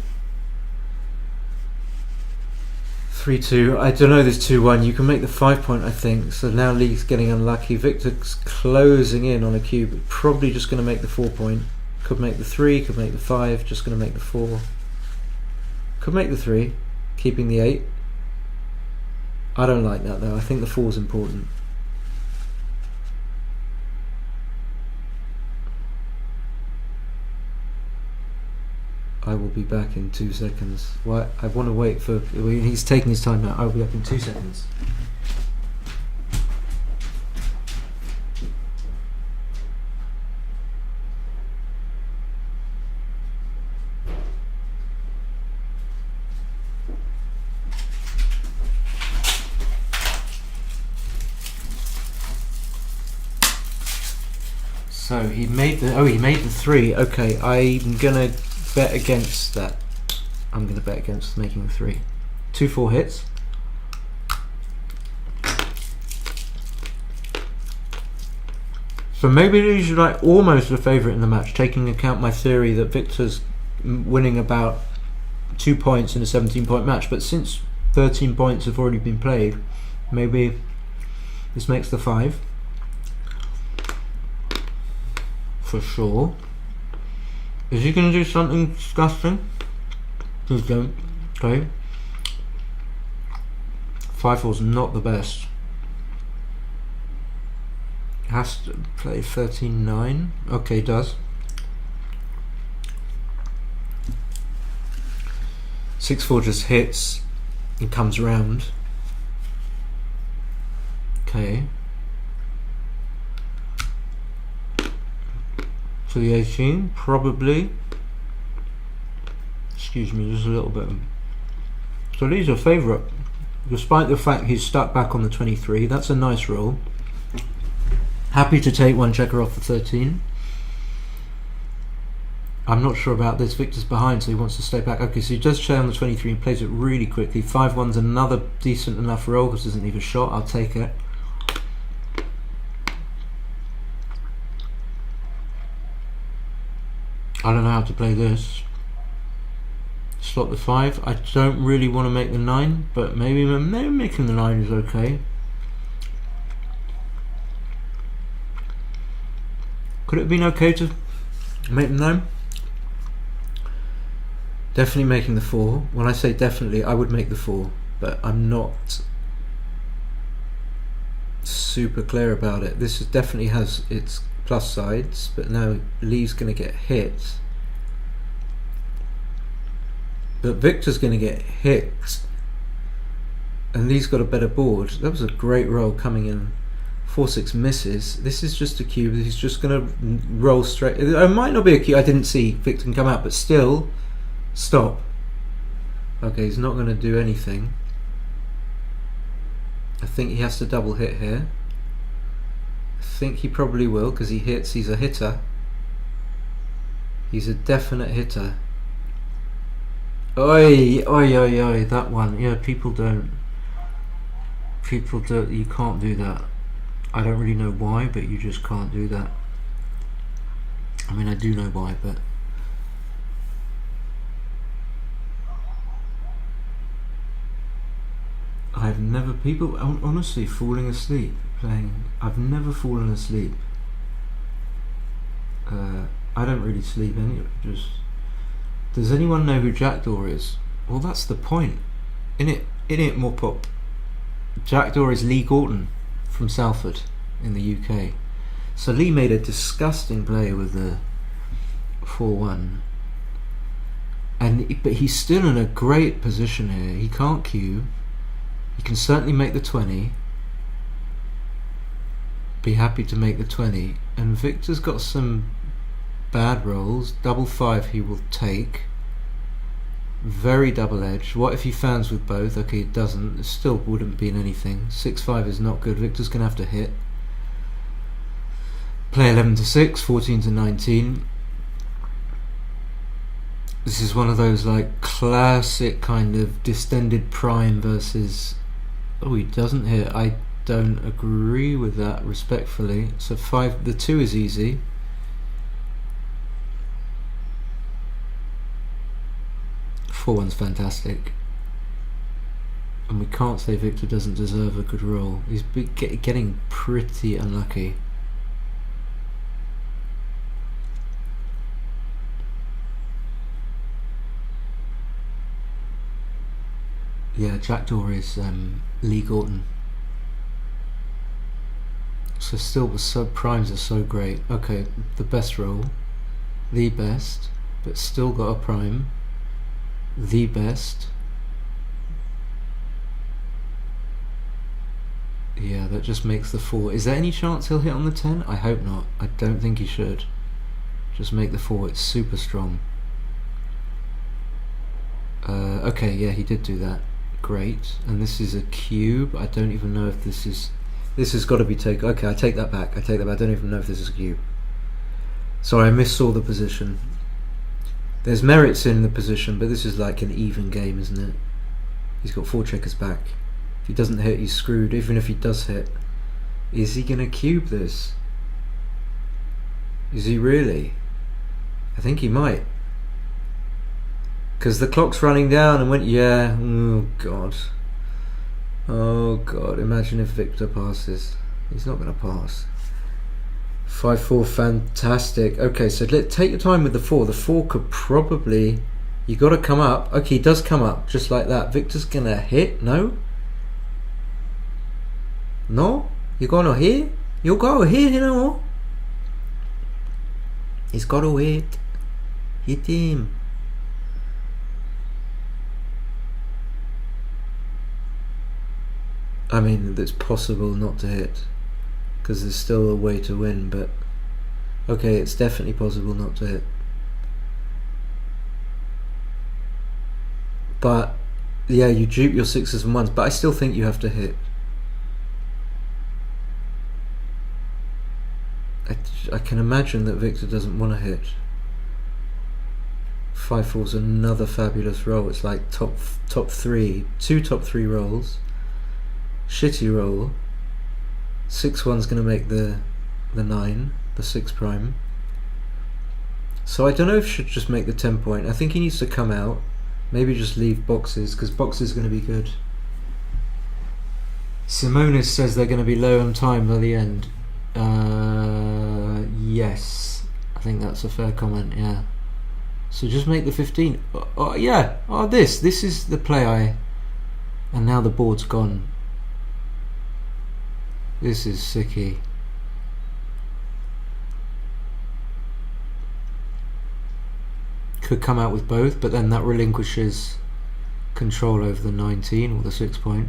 3-2. I don't know this 2-1. You can make the 5 point, I think. So now Lee's getting unlucky. Victor's closing in on a cube. Probably just going to make the 4 point. Could make the 3, could make the 5. Just going to make the 4. Could make the 3, keeping the 8. I don't like that though. I think the 4 is important. I will be back in 2 seconds. Why? I want to wait for... He's taking his time now. I'll be up in 2 seconds. So he made the... Oh, he made the 3. Okay, I'm gonna bet against that. I'm going to bet against making 3. 2-4 hits. So maybe he's like almost a favourite in the match, taking into account my theory that Victor's winning about 2 points in a 17-point match. But since 13 points have already been played, maybe this makes the 5. For sure. Is he going to do something disgusting? Please don't. Okay. 5-4's not the best. Has to play 13-9. Okay, does. 6-4 just hits and comes round. Okay. To the 18, probably. Excuse me, just a little bit. So Lee's a favourite, despite the fact he's stuck back on the 23. That's a nice roll. Happy to take one checker off the 13. I'm not sure about this. Victor's behind, so he wants to stay back. Okay, so he does share on the 23 and plays it really quickly. 5-1's another decent enough roll because it doesn't leave a shot. I'll take it. I don't know how to play this. Slot the 5. I don't really want to make the 9, but maybe making the 9 is okay. Could it have been okay to make the 9? Definitely making the 4. When I say definitely, I would make the 4, but I'm not super clear about it. This definitely has its plus sides, but now Lee's going to get hit. But Victor's going to get hit, and Lee's got a better board. That was a great roll coming in. 4-6 misses. This is just a cube. He's just going to roll straight. It might not be a cube. I didn't see Victor can come out, but still, stop. Okay, he's not going to do anything. I think he has to double hit here. I think he probably will because he hits. He's a hitter. He's a definite hitter. Oi, oi, oi, oi, that one. Yeah, people don't. You can't do that. I don't really know why, but you just can't do that. I mean, I do know why, but I've never, people honestly falling asleep playing. I've never fallen asleep. I don't really sleep anyway. Just, does anyone know who Jackdaw is? Well, that's the point. In it, more pop. Jackdaw is Lee Gorton from Salford in the UK. So Lee made a disgusting play with the 4-1, but he's still in a great position here. He can't cue. He can certainly make the 20. Be happy to make the 20. And Victor's got some bad rolls. Double 5 he will take. Very double edge. What if he fans with both? Okay, it doesn't. It still wouldn't be in anything. 6-5 is not good. Victor's going to have to hit. Play 11-6, 14-19. This is one of those like classic kind of distended prime versus... Oh, he doesn't hit. I don't agree with that, respectfully. So 5, the 2 is easy. One's fantastic. And we can't say Victor doesn't deserve a good roll. He's getting pretty unlucky. Yeah, jackdaw is Lee Gorton. So still the primes are so great. Okay, the best roll. The best. But still got a prime. The best. Yeah, that just makes the 4. Is there any chance he'll hit on the 10? I hope not. I don't think he should. Just make the 4. It's super strong. Okay, yeah, he did do that. Great. And this is a cube. I don't even know if this is... This has got to be taken. Okay, I take that back. I don't even know if this is a cube. Sorry, I missaw the position. There's merits in the position, but this is like an even game, isn't it? He's got 4 checkers back. If he doesn't hit, he's screwed. Even if he does hit, is he going to cube this? Is he really? I think he might. Because the clock's running down and went, yeah, oh god. Oh god, imagine if Victor passes. He's not going to pass. 5-4, fantastic. Okay, so take your time with the 4. The 4 could probably... You got to come up. Okay, he does come up, just like that. Victor's going to hit, no? No? You're going to hit? You got to hit, you know? He's got to hit. Hit him. I mean, it's possible not to hit, because there's still a way to win, but okay, it's definitely possible not to hit. But yeah, you dupe your 6s and 1s, but I still think you have to hit. I can imagine that Victor doesn't want to hit. 5-4's another fabulous roll. It's like top 3, 2 top 3 rolls. Shitty roll. 6-1's going to make the 9, the 6 prime. So I don't know if he should just make the 10 point. I think he needs to come out. Maybe just leave boxes, because boxes are going to be good. Simonis says they're going to be low on time by the end. Yes, I think that's a fair comment, yeah. So just make the 15. Yeah, this is the play and now the board's gone. This is sicky. Could come out with both, but then that relinquishes control over the 19 or the 6 point.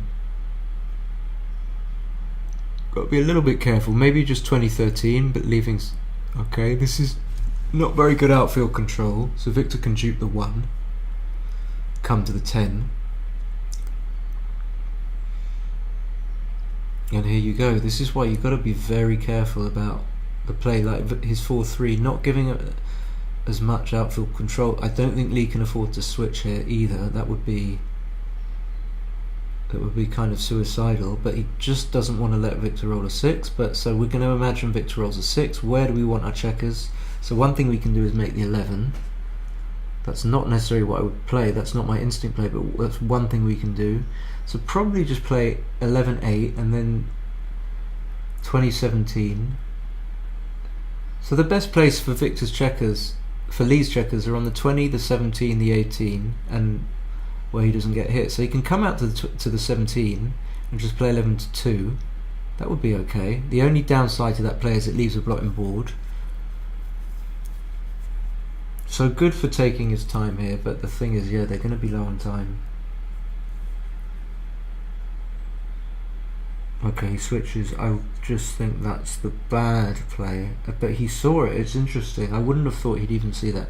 Got to be a little bit careful. Maybe just 2013, but leaving... Okay, this is not very good outfield control. So Victor can dupe the 1. Come to the 10. And here you go. This is why you've got to be very careful about the play. Like his 4-3, not giving it as much outfield control. I don't think Lee can afford to switch here either. That would be kind of suicidal, but he just doesn't want to let Victor roll a 6. But so we're going to imagine Victor rolls a 6. Where do we want our checkers? So one thing we can do is make the 11. That's not necessarily what I would play. That's not my instinct play, but that's one thing we can do. So probably just play 11-8 and then 20-17. So the best place for Victor's checkers, for Lee's checkers, are on the 20, the 17, the 18, and where he doesn't get hit. So he can come out to the 17 and just play 11-2. That would be okay. The only downside to that play is it leaves a blotting board. So good for taking his time here, but the thing is, yeah, they're going to be low on time. Okay, he switches. I just think that's the bad play. But he saw it. It's interesting. I wouldn't have thought he'd even see that.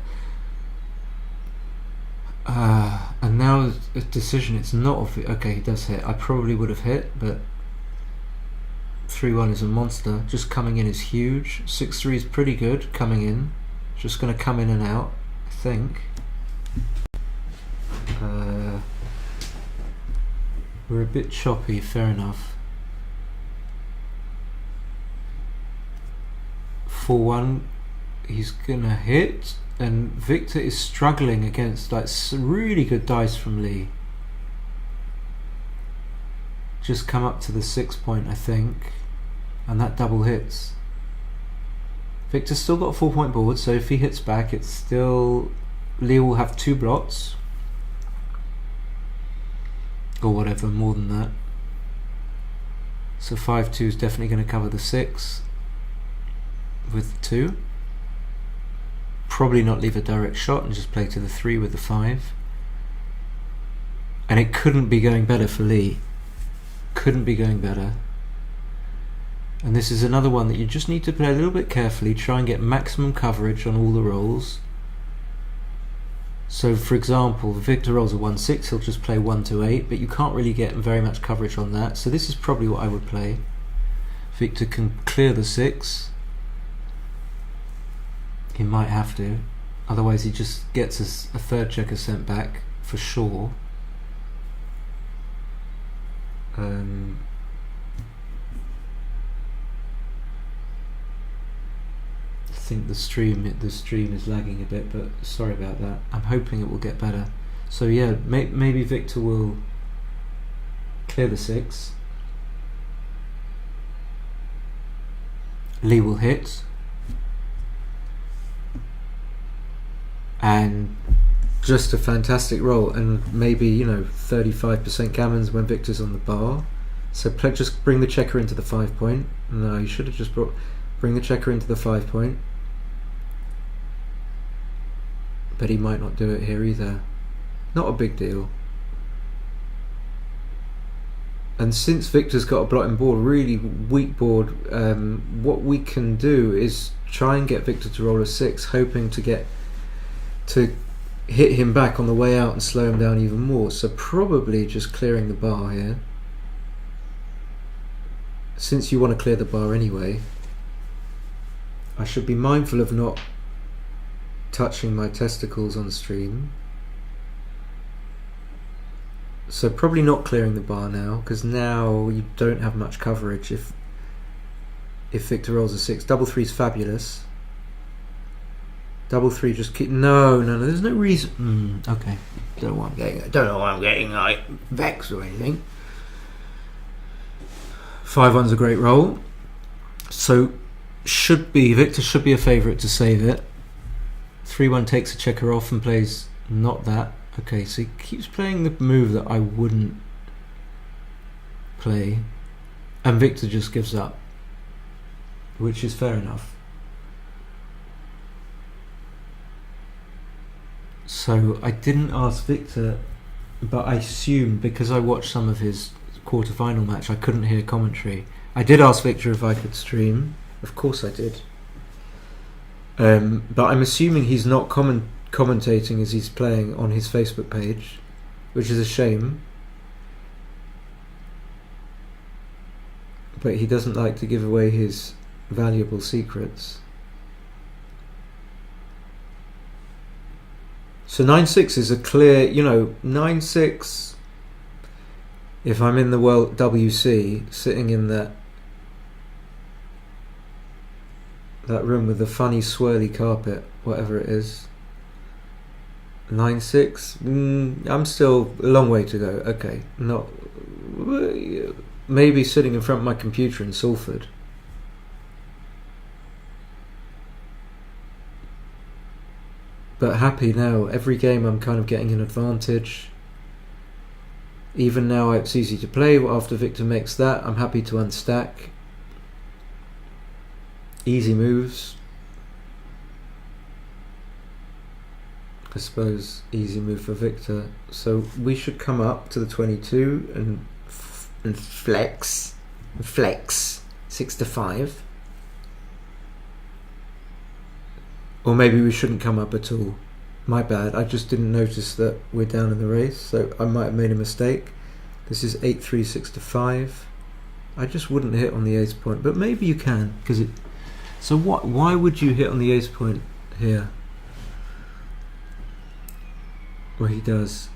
And now a decision. It's not obvious. Okay, he does hit. I probably would have hit, but 3-1 is a monster. Just coming in is huge. 6-3 is pretty good coming in. Just going to come in and out, I think. We're a bit choppy, fair enough. 4-1, he's going to hit, and Victor is struggling against like really good dice from Lee. just come up to the 6 point, I think, and that double hits. Victor's still got a 4 point board, so if he hits back, it's still... Lee will have 2 blots. Or whatever, more than that. So 5-2 is definitely going to cover the 6 with the 2. Probably not leave a direct shot and just play to the 3 with the 5. And it couldn't be going better for Lee. Couldn't be going better. And this is another one that you just need to play a little bit carefully, try and get maximum coverage on all the rolls. So for example, Victor rolls a 1-6, he'll just play 1-8, but you can't really get very much coverage on that. So this is probably what I would play. Victor can clear the 6. He might have to, otherwise he just gets a third checker sent back for sure. I think the stream is lagging a bit, but sorry about that. I'm hoping it will get better. So yeah, maybe Victor will clear the 6. Lee will hit, and just a fantastic roll, and maybe 35% gammons when Victor's on the bar. So just bring the checker into the 5 point. No, you should have just bring the checker into the 5 point. But he might not do it here either. Not a big deal. And since Victor's got a blotting board, really weak board, what we can do is try and get Victor to roll a 6, hoping to hit him back on the way out and slow him down even more. So probably just clearing the bar here, since you want to clear the bar anyway. I should be mindful of not touching my testicles on stream. So probably not clearing the bar now, because now you don't have much coverage if Victor rolls a 6. Double 3 is fabulous. Double 3 just keep... No, there's no reason. Okay. Don't know why I'm getting like vexed or anything. 5-1's a great roll. So Victor should be a favourite to save it. 3-1 takes a checker off and plays not that. Okay, so he keeps playing the move that I wouldn't play, and Victor just gives up, which is fair enough. So I didn't ask Victor, but I assumed, because I watched some of his quarter-final match, I couldn't hear commentary. I did ask Victor if I could stream. Of course I did. But I'm assuming he's not commentating as he's playing on his Facebook page, which is a shame. But he doesn't like to give away his valuable secrets. So 9-6 is a clear, 9-6, if I'm in the World WC, sitting in that room with the funny swirly carpet, whatever it is. 9-6, I'm still a long way to go. Okay, not maybe sitting in front of my computer in Salford. But happy now. Every game I'm kind of getting an advantage. Even now it's easy to play. After Victor makes that, I'm happy to unstack. Easy moves. I suppose easy move for Victor. So we should come up to the 22 and flex 6-5. Or maybe we shouldn't come up at all. My bad, I just didn't notice that we're down in the race, so I might have made a mistake. This is 8-3, 6-5. I just wouldn't hit on the ace point, but maybe you can, because it... So why would you hit on the ace point here? Well, he does.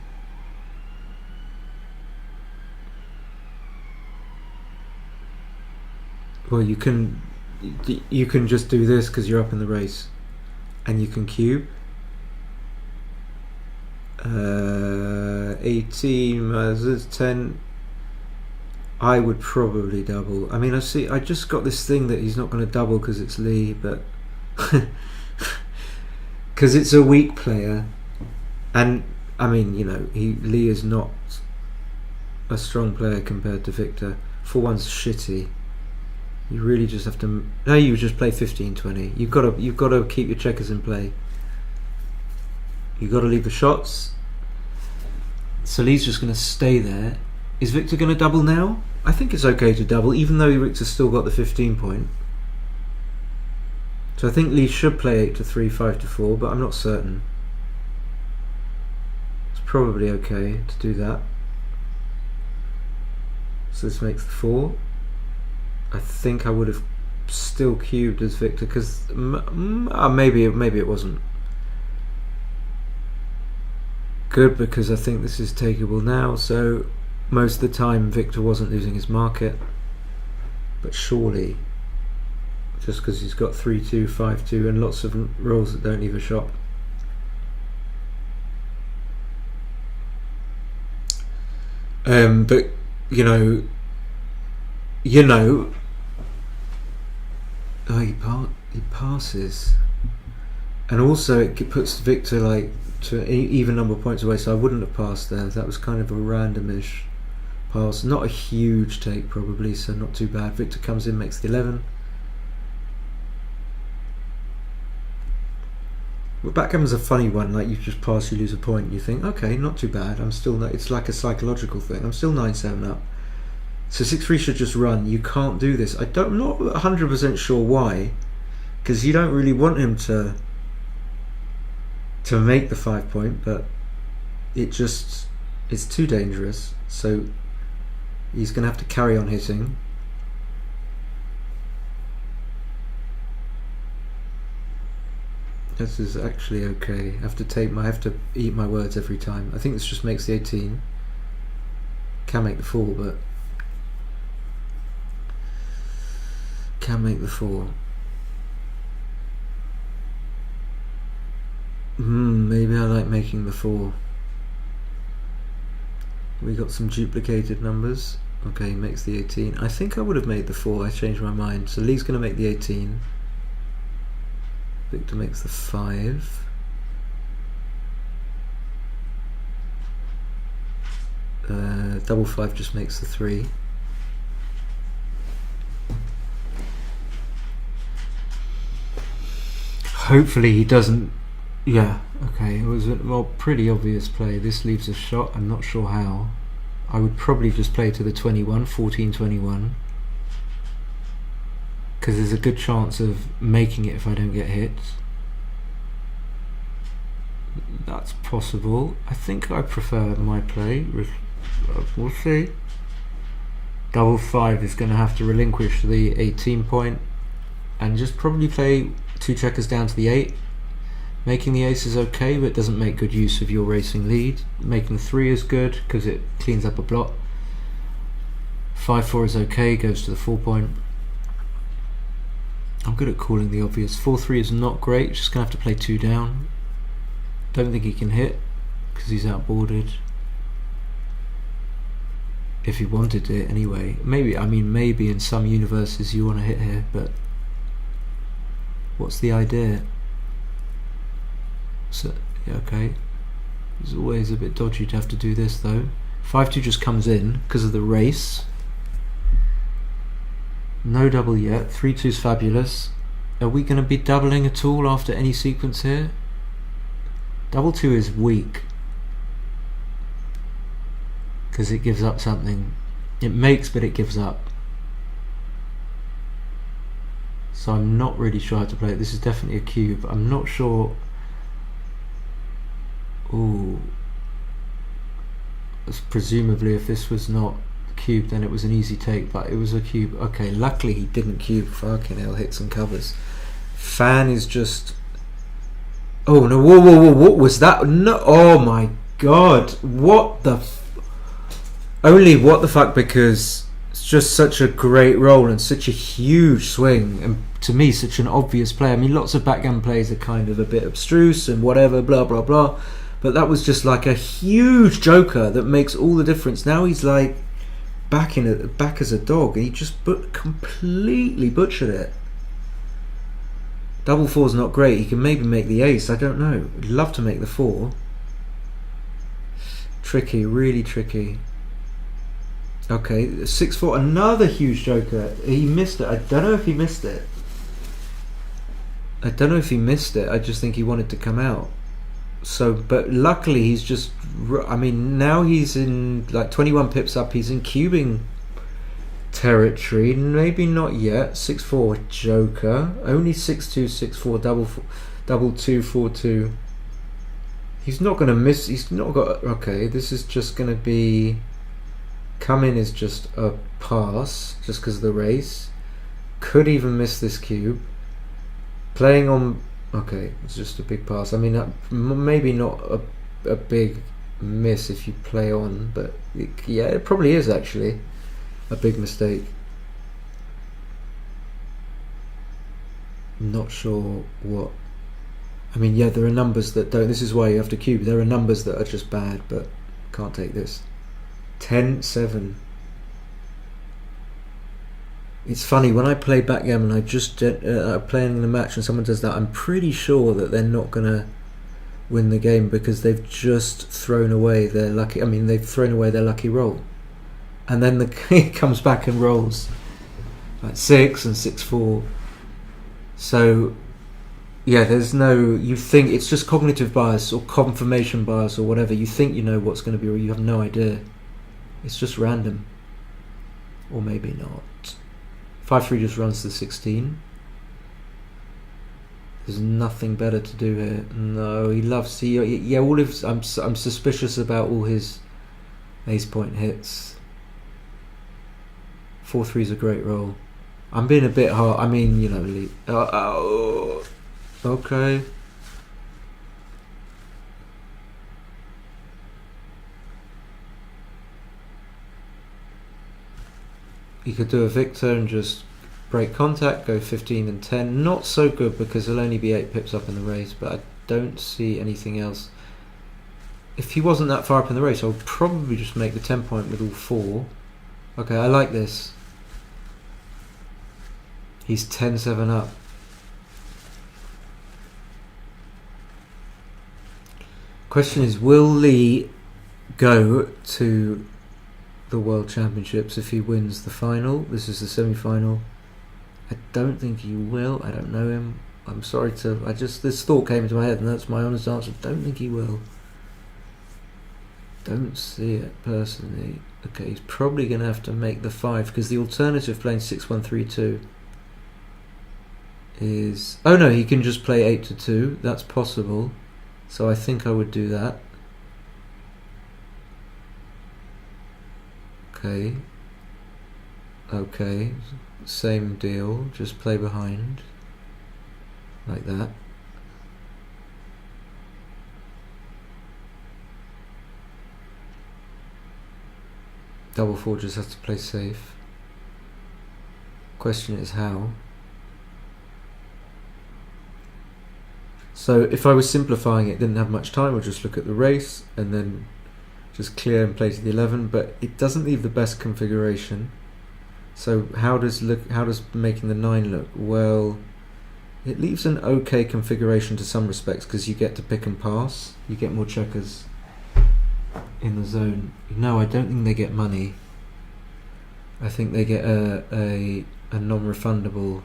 Well, you can just do this because you're up in the race, and you can cube. 18 minus 10. I would probably double. I mean, I just got this thing that he's not going to double because it's Lee, but because it's a weak player, and I mean, you know, Lee is not a strong player compared to Victor. 4-1's shitty. You really just have to. No, you just play 15-20. You've got to keep your checkers in play. You've got to leave the shots. So Lee's just going to stay there. Is Victor going to double now? I think it's okay to double, even though Victor's still got the 15 point. So I think Lee should play 8-3, 5-4, but I'm not certain. It's probably okay to do that. So this makes the 4. I think I would have still cubed as Victor, because maybe it wasn't good, because I think this is takeable now. So most of the time Victor wasn't losing his market, but surely, just because he's got 3-2, 5-2 and lots of rolls that don't leave a shop. But you know, oh, he passes, and also it puts Victor like to an even number of points away. So I wouldn't have passed there. That was kind of a randomish pass, not a huge take probably, so not too bad. Victor comes in, makes the 11. But backgammon's a funny one. Like, you just pass, you lose a point, you think, okay, not too bad. I'm still not. It's like a psychological thing. I'm still 9-7 up. So 6-3 should just run. You can't do this. I'm not 100% sure why, because you don't really want him to make the 5 point, but it's too dangerous. So he's going to have to carry on hitting. This is actually okay. I have to eat my words every time. I think this just makes the 18. Can make the 4, but can make the 4. Maybe I like making the 4. We got some duplicated numbers. Okay, makes the 18. I think I would have made the 4. I changed my mind. So Lee's going to make the 18. Victor makes the 5. Double 5 just makes the 3. Hopefully he doesn't. Yeah, okay, it was a pretty obvious play. This leaves a shot. I'm not sure how. I would probably just play to the 21, 14-21, because there's a good chance of making it if I don't get hit. That's possible. I think I prefer my play. We'll see. Double 5 is going to have to relinquish the 18 point and just probably play 2 checkers down to the 8. Making the ace is okay, but it doesn't make good use of your racing lead. Making the 3 is good because it cleans up a block. 5-4 is okay, goes to the 4 point. I'm good at calling the obvious. 4-3 is not great, just going to have to play 2 down. Don't think he can hit because he's outboarded. If he wanted to anyway. Maybe in some universes you want to hit here, but what's the idea? So, yeah, okay. It's always a bit dodgy to have to do this though. 5-2 just comes in because of the race. No double yet. 3-2 is fabulous. Are we going to be doubling at all after any sequence here? Double 2 is weak because it gives up something. It makes, but it gives up. So I'm not really sure how to play it. This is definitely a cube. I'm not sure. Ooh. Presumably if this was not cube then it was an easy take, but it was a cube. Okay, luckily he didn't cube. Fucking hell, hits and covers. Fan is just... Oh no, whoa, what was that? No, oh my god, what the only what the fuck, because it's just such a great roll and such a huge swing, and to me such an obvious play. I mean, lots of backgammon plays are kind of a bit abstruse and whatever, blah blah blah, but that was just like a huge joker that makes all the difference. Now he's like back as a dog, and he just completely butchered it. Double four's not great. He can maybe make the ace. I don't know. I'd love to make the four. Tricky, really tricky. Okay, 6-4, another huge joker. He missed it. I don't know if he missed it. I just think he wanted to come out. So, but luckily he's just, I mean, now he's in like 21 pips up. He's in cubing territory. Maybe not yet. 6-4 joker. Only 6-2, 6-4, double 2, 4-2. He's not going to miss. He's not got. Okay, this is just going to be. Come in is just a pass, just because of the race. Could even miss this cube. Playing on. Okay, it's just a big pass. I mean, maybe not a big miss if you play on, but yeah, it probably is actually a big mistake. Not sure what. I mean, yeah, there are numbers that don't. This is why you have to cube. There are numbers that are just bad, but can't take this. 10-7. It's funny, when I play backgammon, I just playing in a match and someone does that, I'm pretty sure that they're not going to win the game because they've just thrown away their lucky. I mean, they've thrown away their lucky roll, and then the king comes back and rolls like 6 and 6-4. So yeah, there's no. You think it's just cognitive bias or confirmation bias or whatever. You think you know what's going to be, or you have no idea. It's just random, or maybe not. 5-3 just runs to 16. There's nothing better to do here. No, he loves. Yeah, all of. I'm suspicious about all his ace point hits. 4-3 is a great roll. I'm being a bit hard. I mean, you know, Lee. Okay. You could do a Victor and just break contact, go 15 and 10. Not so good because he'll only be 8 pips up in the race, but I don't see anything else. If he wasn't that far up in the race, I would probably just make the 10 point with all 4. Okay, I like this. He's 10-7 up. Question is, will Lee go to the World Championships if he wins the final? This is the semi-final. I don't think he will. I don't know him. I'm sorry to. This thought came into my head, and that's my honest answer. Don't think he will. Don't see it personally. Okay, he's probably going to have to make the 5 because the alternative playing 6-1-3-2 is. Oh no, he can just play 8-2. That's possible. So I think I would do that. Okay, same deal, just play behind like that. Double 4 just has to play safe. Question is how. So if I was simplifying it, didn't have much time, I'd just look at the race and then just clear and play to the 11, but it doesn't leave the best configuration. So how does making the 9 look? Well, it leaves an okay configuration to some respects because you get to pick and pass. You get more checkers in the zone. No, I don't think they get money. I think they get a non-refundable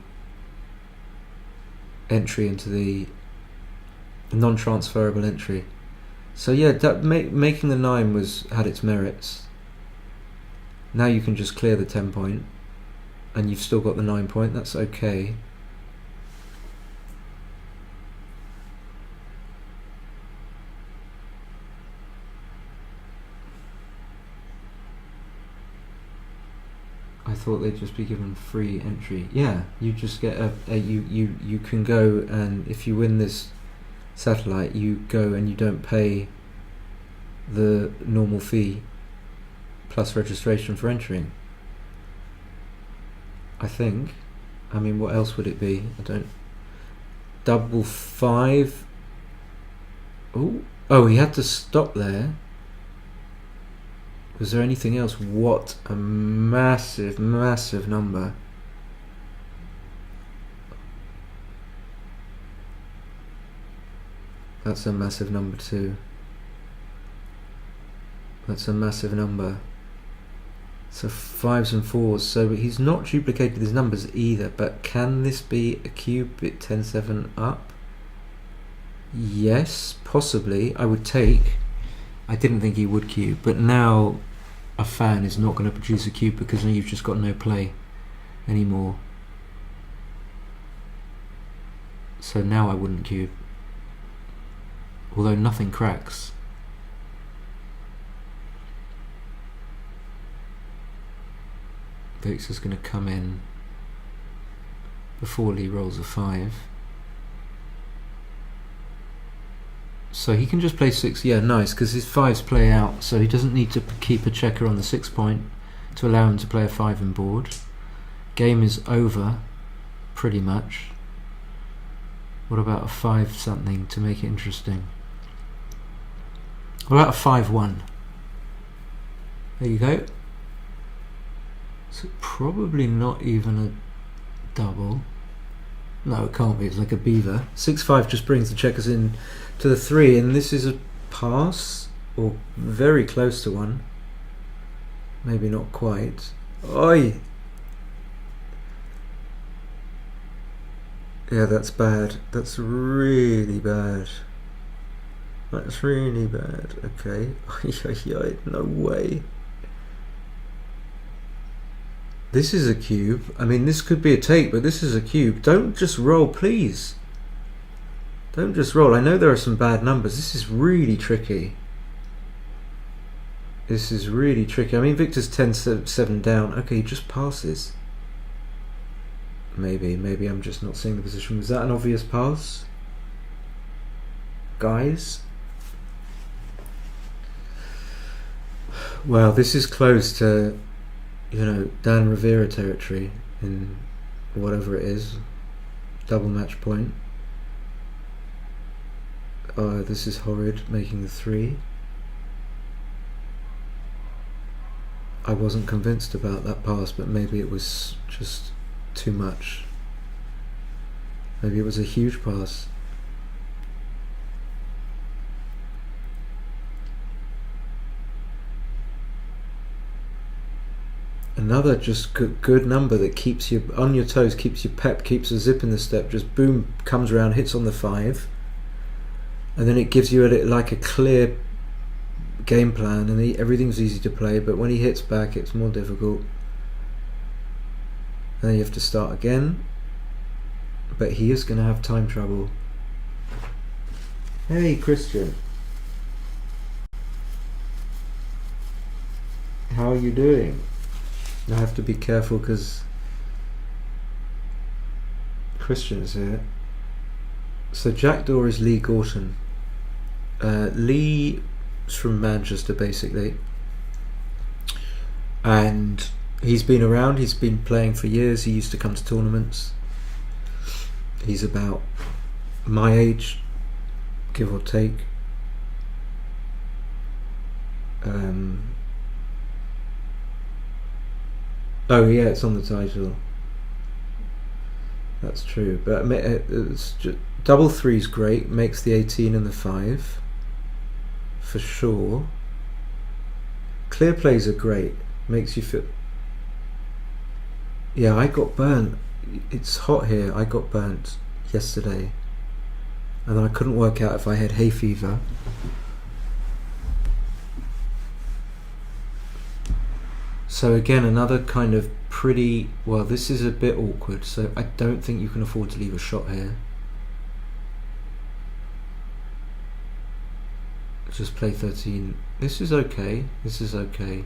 entry into the non-transferable entry. So yeah, making the 9 had its merits. Now you can just clear the 10 point and you've still got the 9 point. That's okay. I thought they'd just be given free entry. Yeah, you just get you can go, and if you win this satellite, you go and you don't pay the normal fee plus registration for entering. I think. I mean, what else would it be? I don't. Double 5. Oh, he had to stop there. Was there anything else? What a massive, massive number. That's a massive number too. That's a massive number. So 5s and 4s. So he's not duplicated his numbers either. But can this be a cube bit 10-7 up? Yes, possibly. I would take. I didn't think he would cube, but now a fan is not going to produce a cube because now you've just got no play anymore. So now I wouldn't cube. Although nothing cracks. Vix is going to come in before Lee rolls a 5. So he can just play 6. Yeah, nice, because his 5s play out, so he doesn't need to keep a checker on the 6 point to allow him to play a 5 in board. Game is over, pretty much. What about a 5 something to make it interesting? What about a 5-1? There you go. So probably not even a double. No, it can't be. It's like a beaver. 6-5 just brings the checkers in to the 3, and this is a pass, or very close to one. Maybe not quite. Oi! Yeah, that's bad. That's really bad. That's really bad. Okay. No way. This is a cube. I mean, this could be a take, but this is a cube. Don't just roll, please. Don't just roll. I know there are some bad numbers. This is really tricky. This is really tricky. I mean, Victor's 10-7 down. Okay, he just passes. Maybe I'm just not seeing the position. Was that an obvious pass? Guys? Well, this is close to, you know, Dan Rivera territory in whatever it is. Double match point. This is horrid, making the 3. I wasn't convinced about that pass, but maybe it was just too much. Maybe it was a huge pass. Another just good number that keeps you on your toes, keeps you pep, keeps a zip in the step. Just boom, comes around, hits on the 5, and then it gives you like a clear game plan, and everything's easy to play. But when he hits back, it's more difficult, and then you have to start again. But he is going to have time trouble. Hey, Christian, how are you doing? I have to be careful because Christian is here. So Jackdaw is Lee Gorton. Lee's from Manchester, basically, and he's been around. He's been playing for years. He used to come to tournaments. He's about my age, give or take. Oh yeah, it's on the title. That's true, but it's just, double 3's great. Makes the 18 and the 5 for sure. Clear plays are great. Makes you feel. Yeah, I got burnt. It's hot here. I got burnt yesterday, and I couldn't work out if I had hay fever. So again, another kind of pretty, well, this is a bit awkward, so I don't think you can afford to leave a shot here. Just play 13. This is okay. This is okay.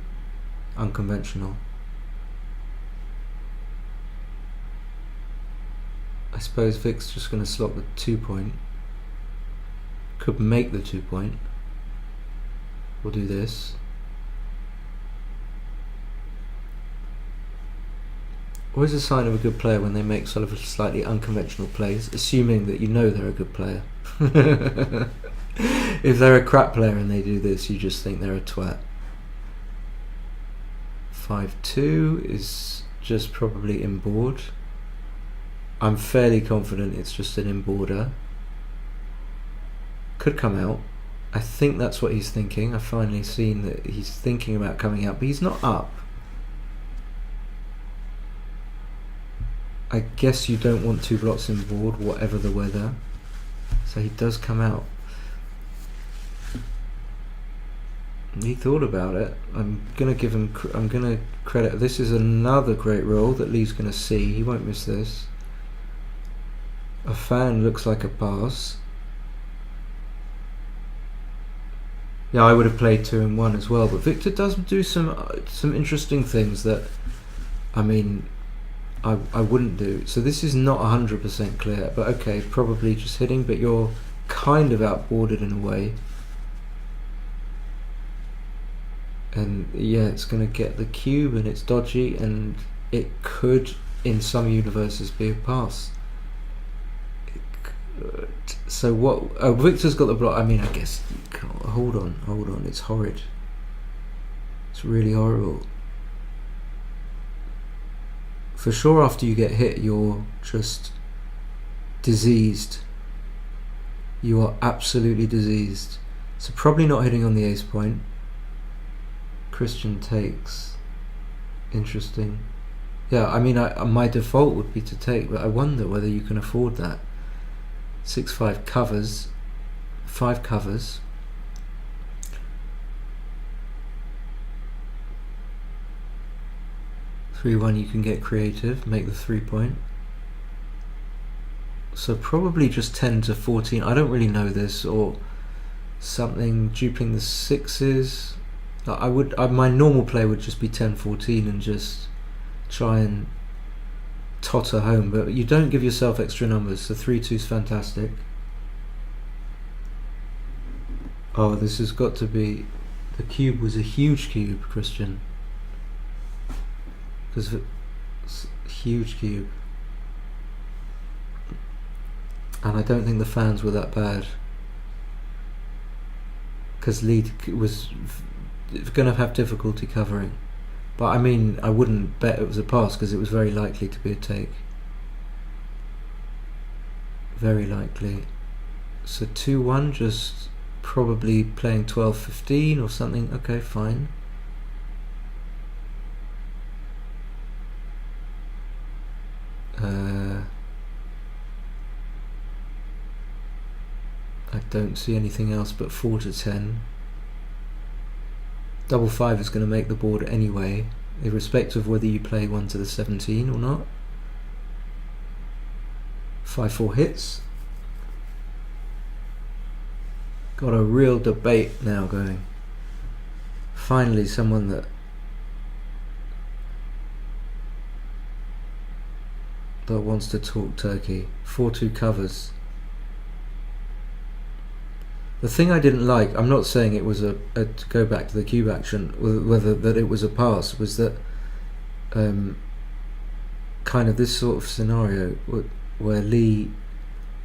Unconventional. I suppose Vic's just going to slot the 2 point. Could make the 2 point. We'll do this. Always a sign of a good player when they make sort of slightly unconventional plays, assuming that you know they're a good player. If they're a crap player and they do this, you just think they're a twat. 5-2 is just probably inboard. I'm fairly confident it's just an inboarder. Could come out. I think that's what he's thinking. I've finally seen that he's thinking about coming out, but he's not up. I guess you don't want 2 blots inboard, whatever the weather. So he does come out. He thought about it. I'm gonna give him. I'm gonna credit. This is another great roll that Lee's gonna see. He won't miss this. A fan looks like a pass. Yeah, I would have played 2 and 1 as well. But Victor does do some interesting things that, I mean, I wouldn't do. So this is not 100% clear. But okay, probably just hitting. But you're kind of outboarded in a way. And yeah, it's going to get the cube and it's dodgy, and it could in some universes be a pass. So what? Oh, Victor's got the block. I mean, I guess. Hold on. It's horrid. It's really horrible. For sure, after you get hit, you're just diseased. You are absolutely diseased. So probably not hitting on the ace point. Christian takes. Interesting. Yeah, I mean, my default would be to take, but I wonder whether you can afford that. 6-5 covers. 5 covers. Three 1, you can get creative, make the 3 point. So probably just 10 to 14. I don't really know this, or something duping the 6s. My normal play would just be 10-14 and just try and totter home, but you don't give yourself extra numbers. So 3-2 is fantastic. Oh, this has got to be. The cube was a huge cube, Christian. Because it's a huge cube, and I don't think the fans were that bad. Because Lee was going to have difficulty covering. But I mean, I wouldn't bet it was a pass because it was very likely to be a take. Very likely. So 2-1, just probably playing 12-15 or something. Okay, fine. I don't see anything else but 4-10. Double 5 is going to make the board anyway, irrespective of whether you play 1 to the 17 or not. 5-4 hits. Got a real debate now going. Finally, someone that wants to talk turkey. 4-2 covers. The thing I didn't like, I'm not saying it was a to go back to the cube action, whether that it was a pass, was that kind of this sort of scenario where Lee,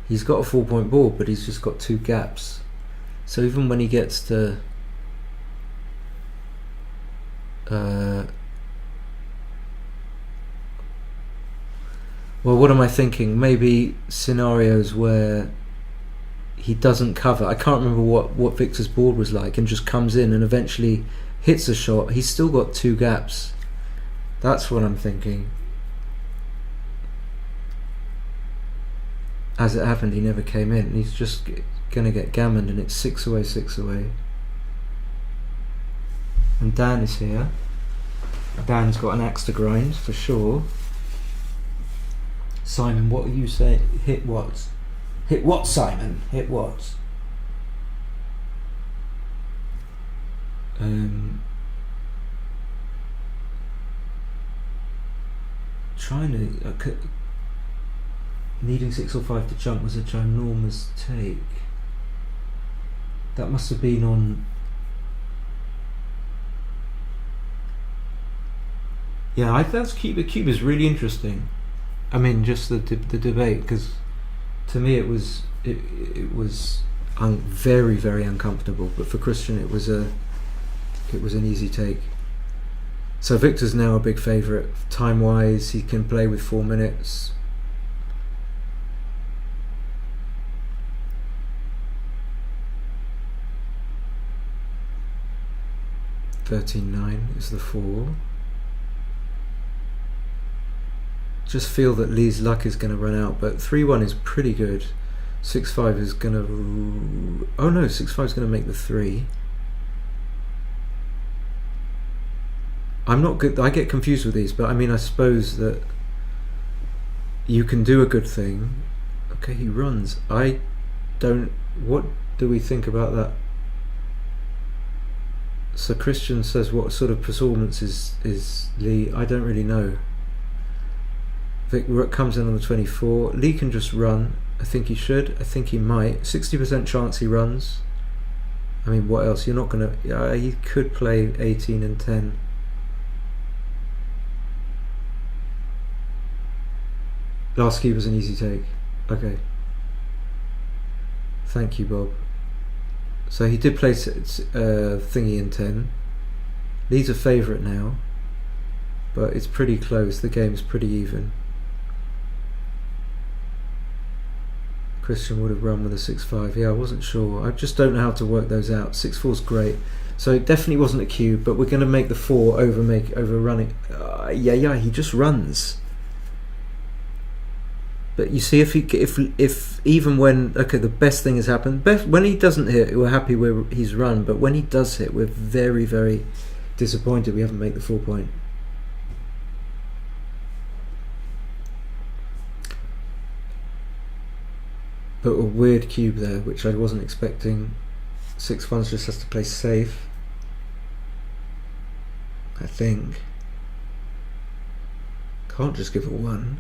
he's got a 4-point board, but he's just got 2 gaps. So even when he gets to well, what am I thinking? Maybe scenarios where he doesn't cover. I can't remember what Victor's board was like, and just comes in and eventually hits a shot. He's still got 2 gaps. That's what I'm thinking. As it happened, he never came in. He's just going to get gammoned, and it's 6 away, 6 away. And Dan is here. Dan's got an axe to grind, for sure. Simon, what are you saying? Hit what? Hit what, Simon? Hit what? Trying to needing 6 or 5 to jump was a ginormous take. That must have been on. Yeah, that's cube. The cube is really interesting. I mean, just the debate, because to me it was very, very uncomfortable, but for Christian it was an easy take. So Victor's now a big favourite. Time-wise, he can play with 4 minutes. $13.9 is the 4. Just feel that Lee's luck is going to run out, but 3-1 is pretty good. 6-5 is going to... Oh no, 6-5 is going to make the 3. I'm not good. I get confused with these, but I mean, I suppose that you can do a good thing. Okay, he runs. I don't... What do we think about that? So Christian says, what sort of performance is Lee? I don't really know. Vic comes in on the 24. Lee can just run. I think he should. I think he might. 60% chance he runs. I mean, what else? You're not going to... he could play 18 and 10. Last key was an easy take. Okay. Thank you, Bob. So he did play thingy in 10. Lee's a favourite now, but it's pretty close. The game's pretty even. Christian would have run with a 6-5. Yeah, I wasn't sure. I just don't know how to work those out. 6-4's great. So it definitely wasn't a cube, but we're going to make the 4 overrunning. Yeah, he just runs. But you see, if even when the best thing has happened, when he doesn't hit, we're happy where he's run. But when he does hit, we're very, very disappointed we haven't made the 4 point. But a weird cube there, which I wasn't expecting. 6-1 just has to play safe, I think. Can't just give a 1.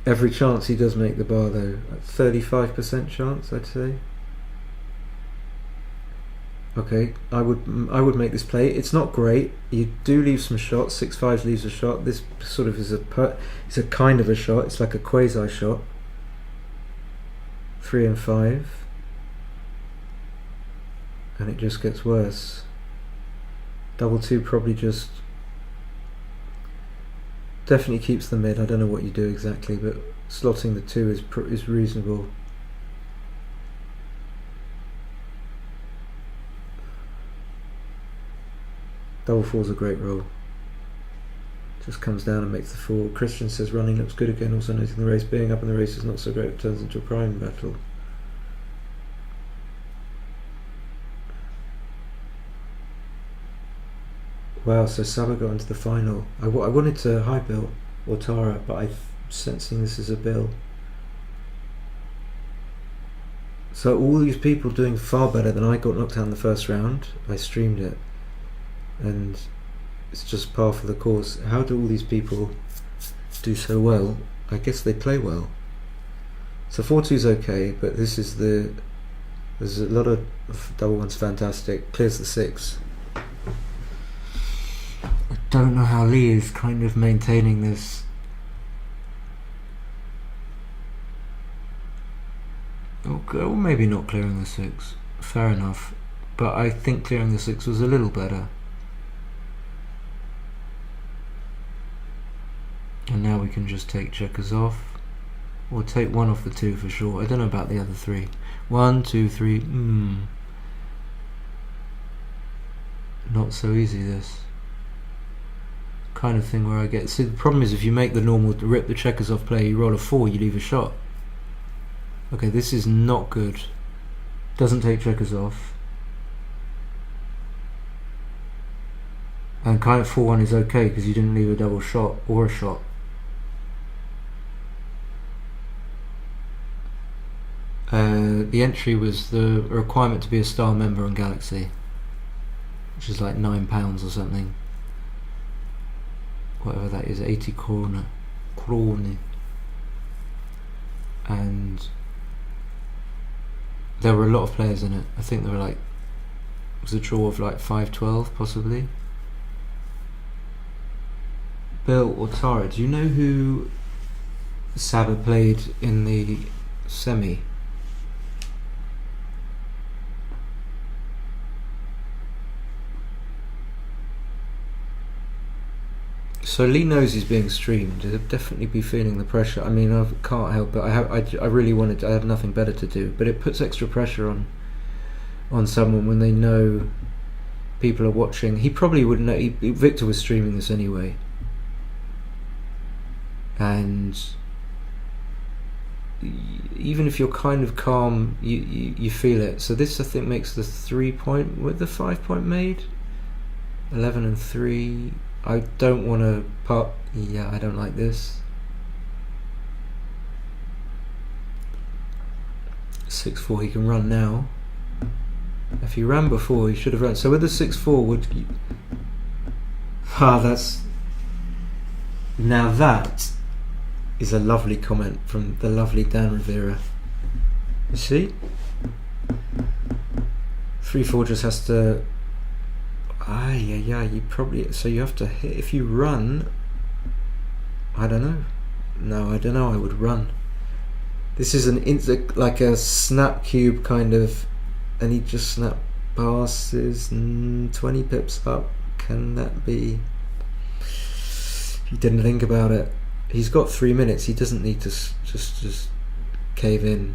Every chance he does make the bar though. 35% chance, I'd say. Okay, I would make this play. It's not great. You do leave some shots. 6-5 leaves a shot. This sort of is it's a kind of a shot. It's like a quasi shot. 3 and 5, and it just gets worse. Double 2 probably just definitely keeps the mid. I don't know what you do exactly, but slotting the 2 is reasonable. Double 4's a great roll. Just comes down and makes the 4. Christian says running looks good again, also noting the race being up and the race is not so great, it turns into a prime battle. Wow, so Saba got into the final. I wanted to high bill or Tara, but I'm sensing this is a bill. So all these people doing far better than I got knocked out in the first round. I streamed it, and it's just par for the course. How do all these people do so well? I guess they play well. So 4-2's okay, but this is there's a lot of double 1's fantastic. Clears the 6. I don't know how Lee is kind of maintaining this. Okay, well, maybe not clearing the 6. Fair enough. But I think clearing the 6 was a little better. And now we can just take checkers off. Or take 1 off the 2 for sure. I don't know about the other 3. 1, 2, 3. Not so easy, this. Kind of thing where I get... See, the problem is if you make the normal rip the checkers off play, you roll a 4, you leave a shot. Okay, this is not good. Doesn't take checkers off. And kind of 4-1 is okay because you didn't leave a double shot or a shot. The entry was the requirement to be a star member on Galaxy, which is like £9 or something. Whatever that is, 80 krona. And there were a lot of players in it. I think there were like, it was a draw of like 5-12 possibly. Bill or Tara, do you know who Saba played in the semi? So Lee knows he's being streamed. He'll definitely be feeling the pressure. I mean, I can't help it. I really wanted. I had nothing better to do. But it puts extra pressure on someone when they know people are watching. He probably wouldn't know. Victor was streaming this anyway, and even if you're kind of calm, you feel it. So this, I think, makes the 3 point with the 5 point made. 11 and 3. I don't want to part. Yeah, I don't like this. 6-4. He can run now. If he ran before, he should have run. So with the 6-4, would you... that's... Now that is a lovely comment from the lovely Dan Rivera. You see? 3-4 just has to... you probably... So you have to hit... If you run... I don't know. No, I don't know. I would run. This is like a snap cube kind of... And he just snap passes 20 pips up. Can that be? He didn't think about it. He's got 3 minutes. He doesn't need to just cave in.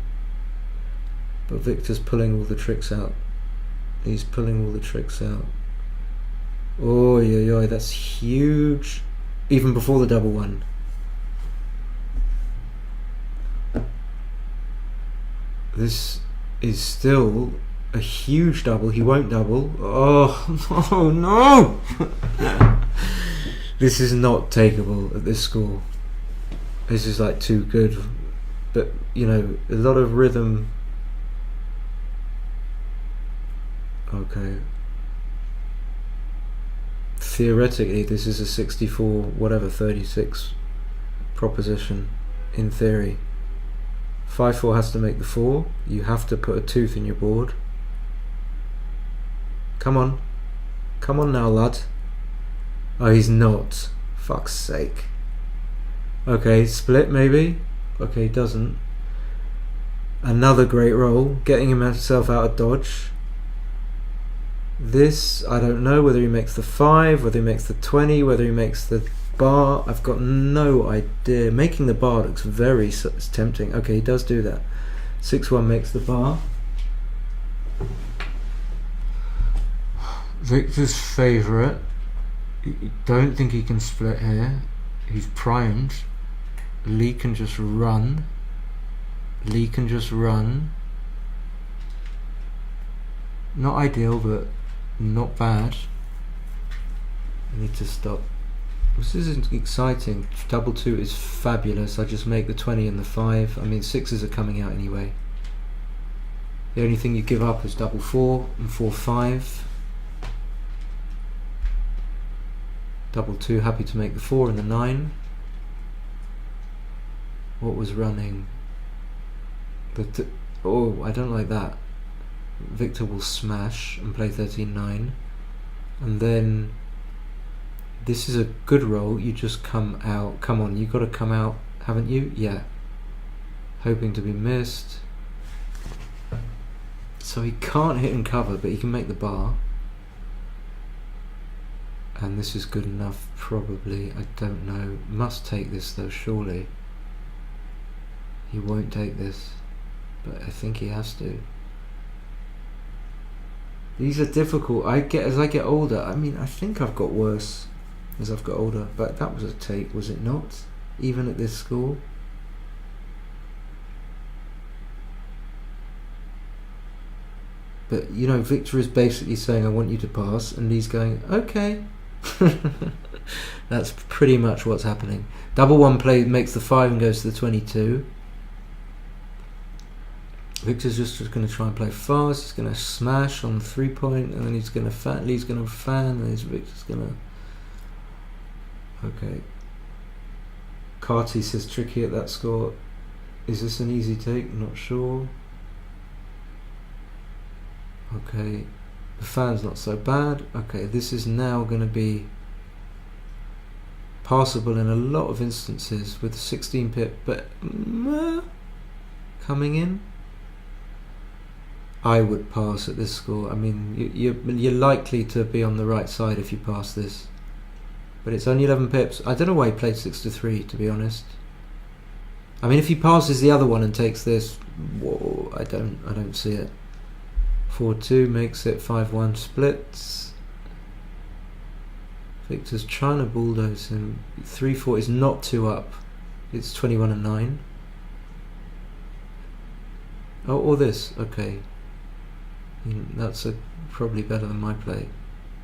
But Victor's pulling all the tricks out. He's pulling all the tricks out. Oh, yeah, that's huge. Even before the double one. This is still a huge double. He won't double. Oh, no! This is not takeable at this score. This is like too good. But, you know, a lot of rhythm. Okay. Theoretically, this is a 64, 36 proposition, in theory. 5-4 has to make the 4. You have to put a tooth in your board. Come on. Come on now, lad. Oh, he's not. Fuck's sake. Okay, split maybe. Okay, doesn't. Another great roll. Getting himself out of dodge. This, I don't know whether he makes the 5, whether he makes the 20, whether he makes the bar. I've got no idea. Making the bar looks very tempting. Okay, he does do that. 6-1 makes the bar. Victor's favourite. Don't think he can split here. He's primed. Lee can just run. Lee can just run. Not ideal, but not bad. I need to stop. This isn't exciting. Double 2 is fabulous. I just make the 20 and the 5. I mean, 6s are coming out anyway. The only thing you give up is double 4 and 4-5. Double 2, happy to make the 4 and the 9. What was running? Oh, I don't like that. Victor will smash and play 13-9. And then this is a good roll. You just come out. Come on, you got to come out, haven't you? Yeah. Hoping to be missed. So he can't hit and cover, but he can make the bar. And this is good enough, probably. I don't know. Must take this though, surely. He won't take this, but I think he has to. These are difficult. As I get older. I mean, I think I've got worse as I've got older. But that was a take, was it not? Even at this score. But you know, Victor is basically saying, "I want you to pass," and he's going, "Okay." That's pretty much what's happening. Double 1 play makes the 5 and goes to the 22. Victor's just going to try and play fast. He's going to smash on the 3 point, and then he's going to fan. Lee's going to fan, and then Victor's going to. Okay. Carty says tricky at that score. Is this an easy take? Not sure. Okay. The fan's not so bad. Okay, this is now going to be passable in a lot of instances with 16 pip, but coming in. I would pass at this score. I mean, you're likely to be on the right side if you pass this. but it's only 11 pips. I don't know why he played 6-3, to be honest. I mean, if he passes the other one and takes this, whoa, I don't see it. 4-2 makes it 5-1 splits. Victor's trying to bulldoze him. 3-4 is not 2 up. It's 21-9. Oh, or this. Okay. That's probably better than my play.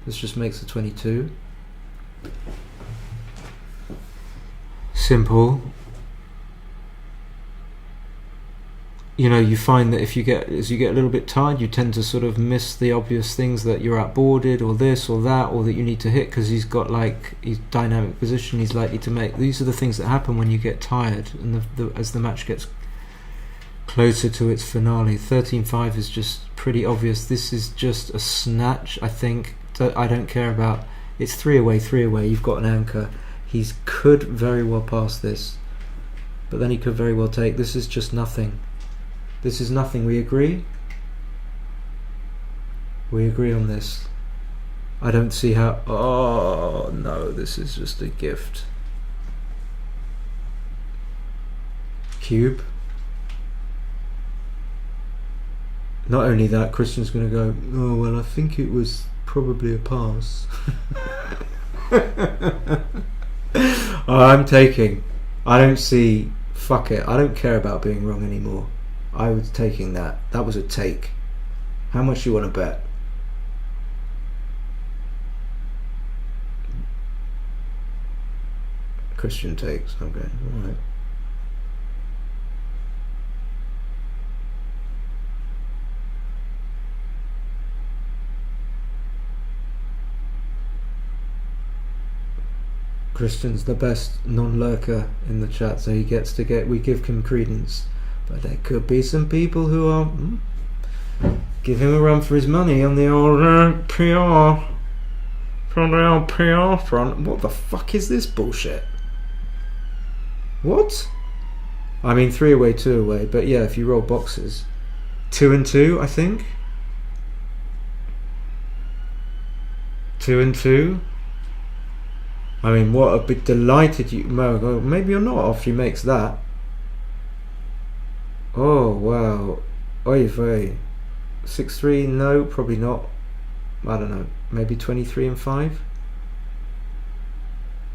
This just makes it 22. Simple. You know, you find that as you get a little bit tired, you tend to sort of miss the obvious things, that you're outboarded or this or that, or that you need to hit because he's got his dynamic position he's likely to make. These are the things that happen when you get tired, and as the match gets closer to its finale. 13-5 is just pretty obvious. This is just a snatch, I think. I don't care about. It's 3 away. You've got an anchor. He could very well pass this, but then he could very well take. This is just nothing. This is nothing. We agree? We agree on this. I don't see how... Oh, no, this is just a gift. Cube. Not only that, Christian's going to go, oh, well, I think it was probably a pass. I'm taking. I don't see... Fuck it. I don't care about being wrong anymore. I was taking that. That was a take. How much do you want to bet? Christian takes. Okay. All right. Christian's the best non-lurker in the chat, so we give him credence. But there could be some people who are give him a run for his money on the old PR. From the old PR front. What the fuck is this bullshit? What? I mean, 3 away, 2 away, but yeah, if you roll boxes. 2 and 2, I think. 2 and 2. I mean, what a bit delighted you... Maybe you're not after he makes that. Oh, wow. Oy vey. 6-3, no, probably not. I don't know. Maybe 23 and 5.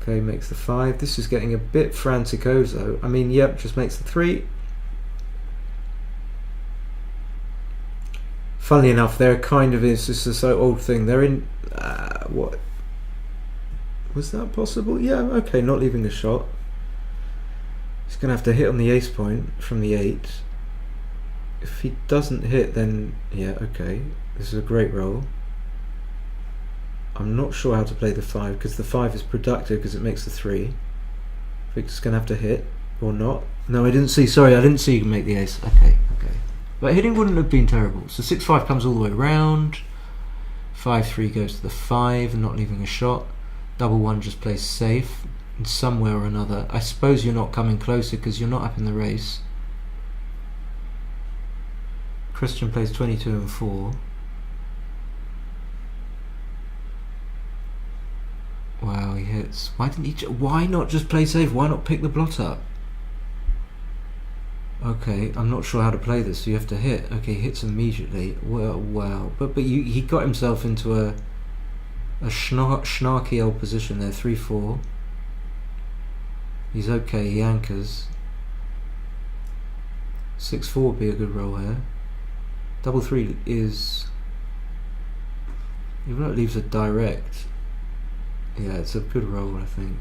Okay, makes the 5. This is getting a bit franticoso. I mean, yep, just makes the 3. Funnily enough, there kind of is. This is so old thing. They're in... what? Was that possible? Yeah, okay, not leaving a shot. He's going to have to hit on the ace point from the 8. If he doesn't hit, then... Yeah, okay. This is a great roll. I'm not sure how to play the 5, because the 5 is productive because it makes the 3. Victor's going to have to hit, or not. No, I didn't see. Sorry, I didn't see you can make the ace. Okay. But hitting wouldn't have been terrible. So 6-5 comes all the way around. 5-3 goes to the 5, not leaving a shot. Double 1 just plays safe in some way or another. I suppose you're not coming closer because you're not up in the race. Christian plays 22 and 4. Wow, he hits. Why not just play safe? Why not pick the blot up? Okay, I'm not sure how to play this, so you have to hit. Okay, hits immediately. Well, wow. But he got himself into a snarky old position there. 3-4. He's okay, he anchors. 6-4 would be a good roll here. Double 3 is... Even though it leaves a direct... Yeah, it's a good roll, I think.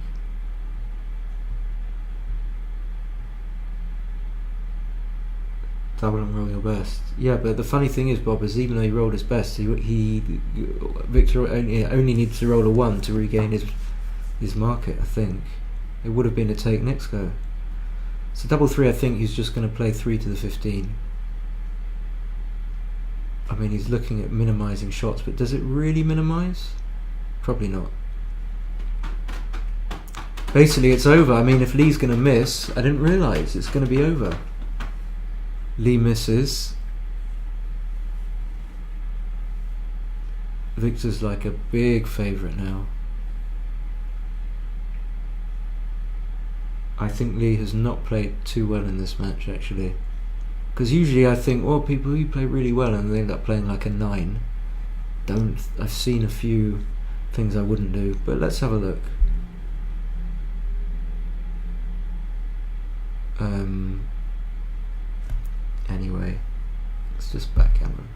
Double and roll your best. Yeah, but the funny thing is, Bob, is even though he rolled his best, Victor only needs to roll a 1 to regain his market, I think. It would have been a take next go. So double 3, I think he's just going to play 3 to the 15. I mean, he's looking at minimising shots, but does it really minimise? Probably not. Basically, it's over. I mean, if Lee's going to miss, I didn't realise it's going to be over. Lee misses. Victor's like a big favourite now. I think Lee has not played too well in this match, actually. Because usually I think, well, people who play really well and they end up playing like a 9. I've seen a few things I wouldn't do, but let's have a look. Anyway, it's just backgammon.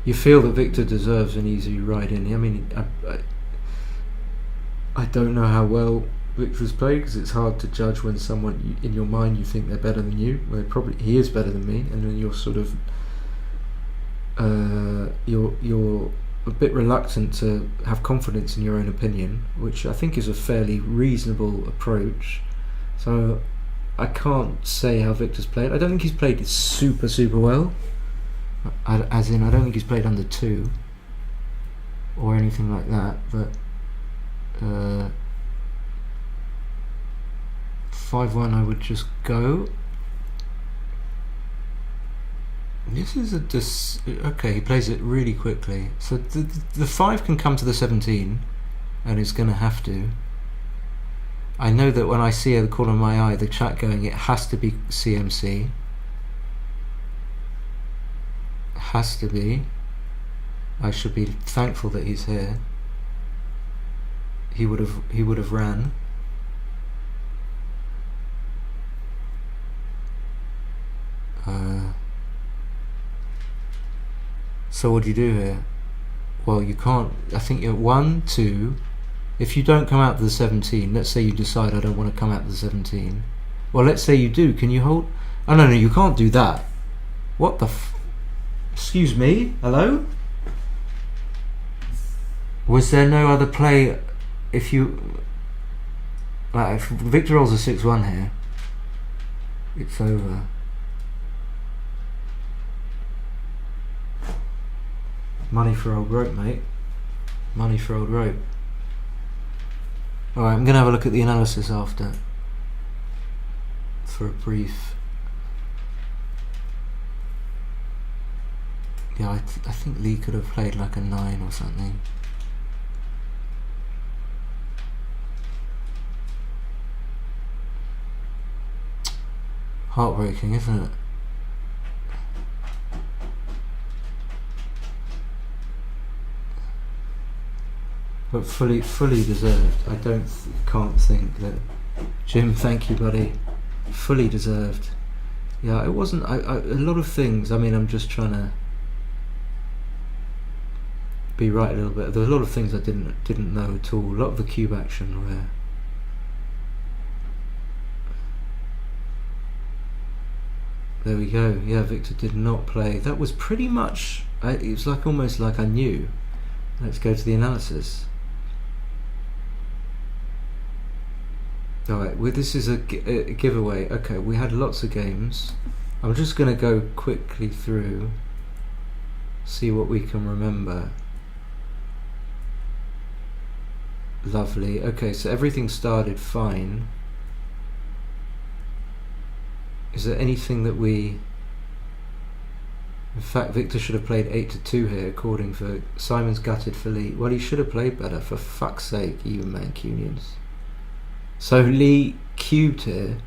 You feel that Victor deserves an easy ride in. I mean, I don't know how well Victor's played, because it's hard to judge when someone in your mind you think they're better than you. Well, probably he is better than me, and then you're sort of you're a bit reluctant to have confidence in your own opinion, which I think is a fairly reasonable approach. So I can't say how Victor's played. I don't think he's played super well. As in, I don't think he's played under 2 or anything like that, but 5-1 I would just go. This is okay, he plays it really quickly, so the 5 can come to the 17, and it's going to have to. I know that when I see the corner of my eye, the chat going, it has to be CMC. Has to be. I should be thankful that he's here. He would have ran. So what do you do here? Well, you can't. I think you're 1, 2. If you don't come out to the 17, let's say you decide I don't want to come out to the 17. Well, let's say you do. Can you hold? Oh no, you can't do that. What the? Excuse me. Hello. Was there no other play? If Victor rolls a 6-1 here, it's over. Money for old rope, mate. Money for old rope. Alright, I'm going to have a look at the analysis after. For a brief. Yeah, I think Lee could have played like a 9 or something. Heartbreaking, isn't it? But fully deserved. I can't think that. Jim, thank you, buddy. Fully deserved. Yeah, it wasn't. A lot of things. I mean, I'm just trying to be right a little bit. There's a lot of things I didn't know at all. A lot of the cube action where. There we go. Yeah, Victor did not play. That was pretty much. It was like almost like I knew. Let's go to the analysis. Alright, well, this is a giveaway. Okay, we had lots of games. I'm just going to go quickly through, see what we can remember. Lovely. Okay, so everything started fine. Is there anything that we... In fact, Victor should have played 8-2 here, according for... Simon's gutted for Lee. Well, he should have played better, for fuck's sake, you Mancunians. So Lee cubed here,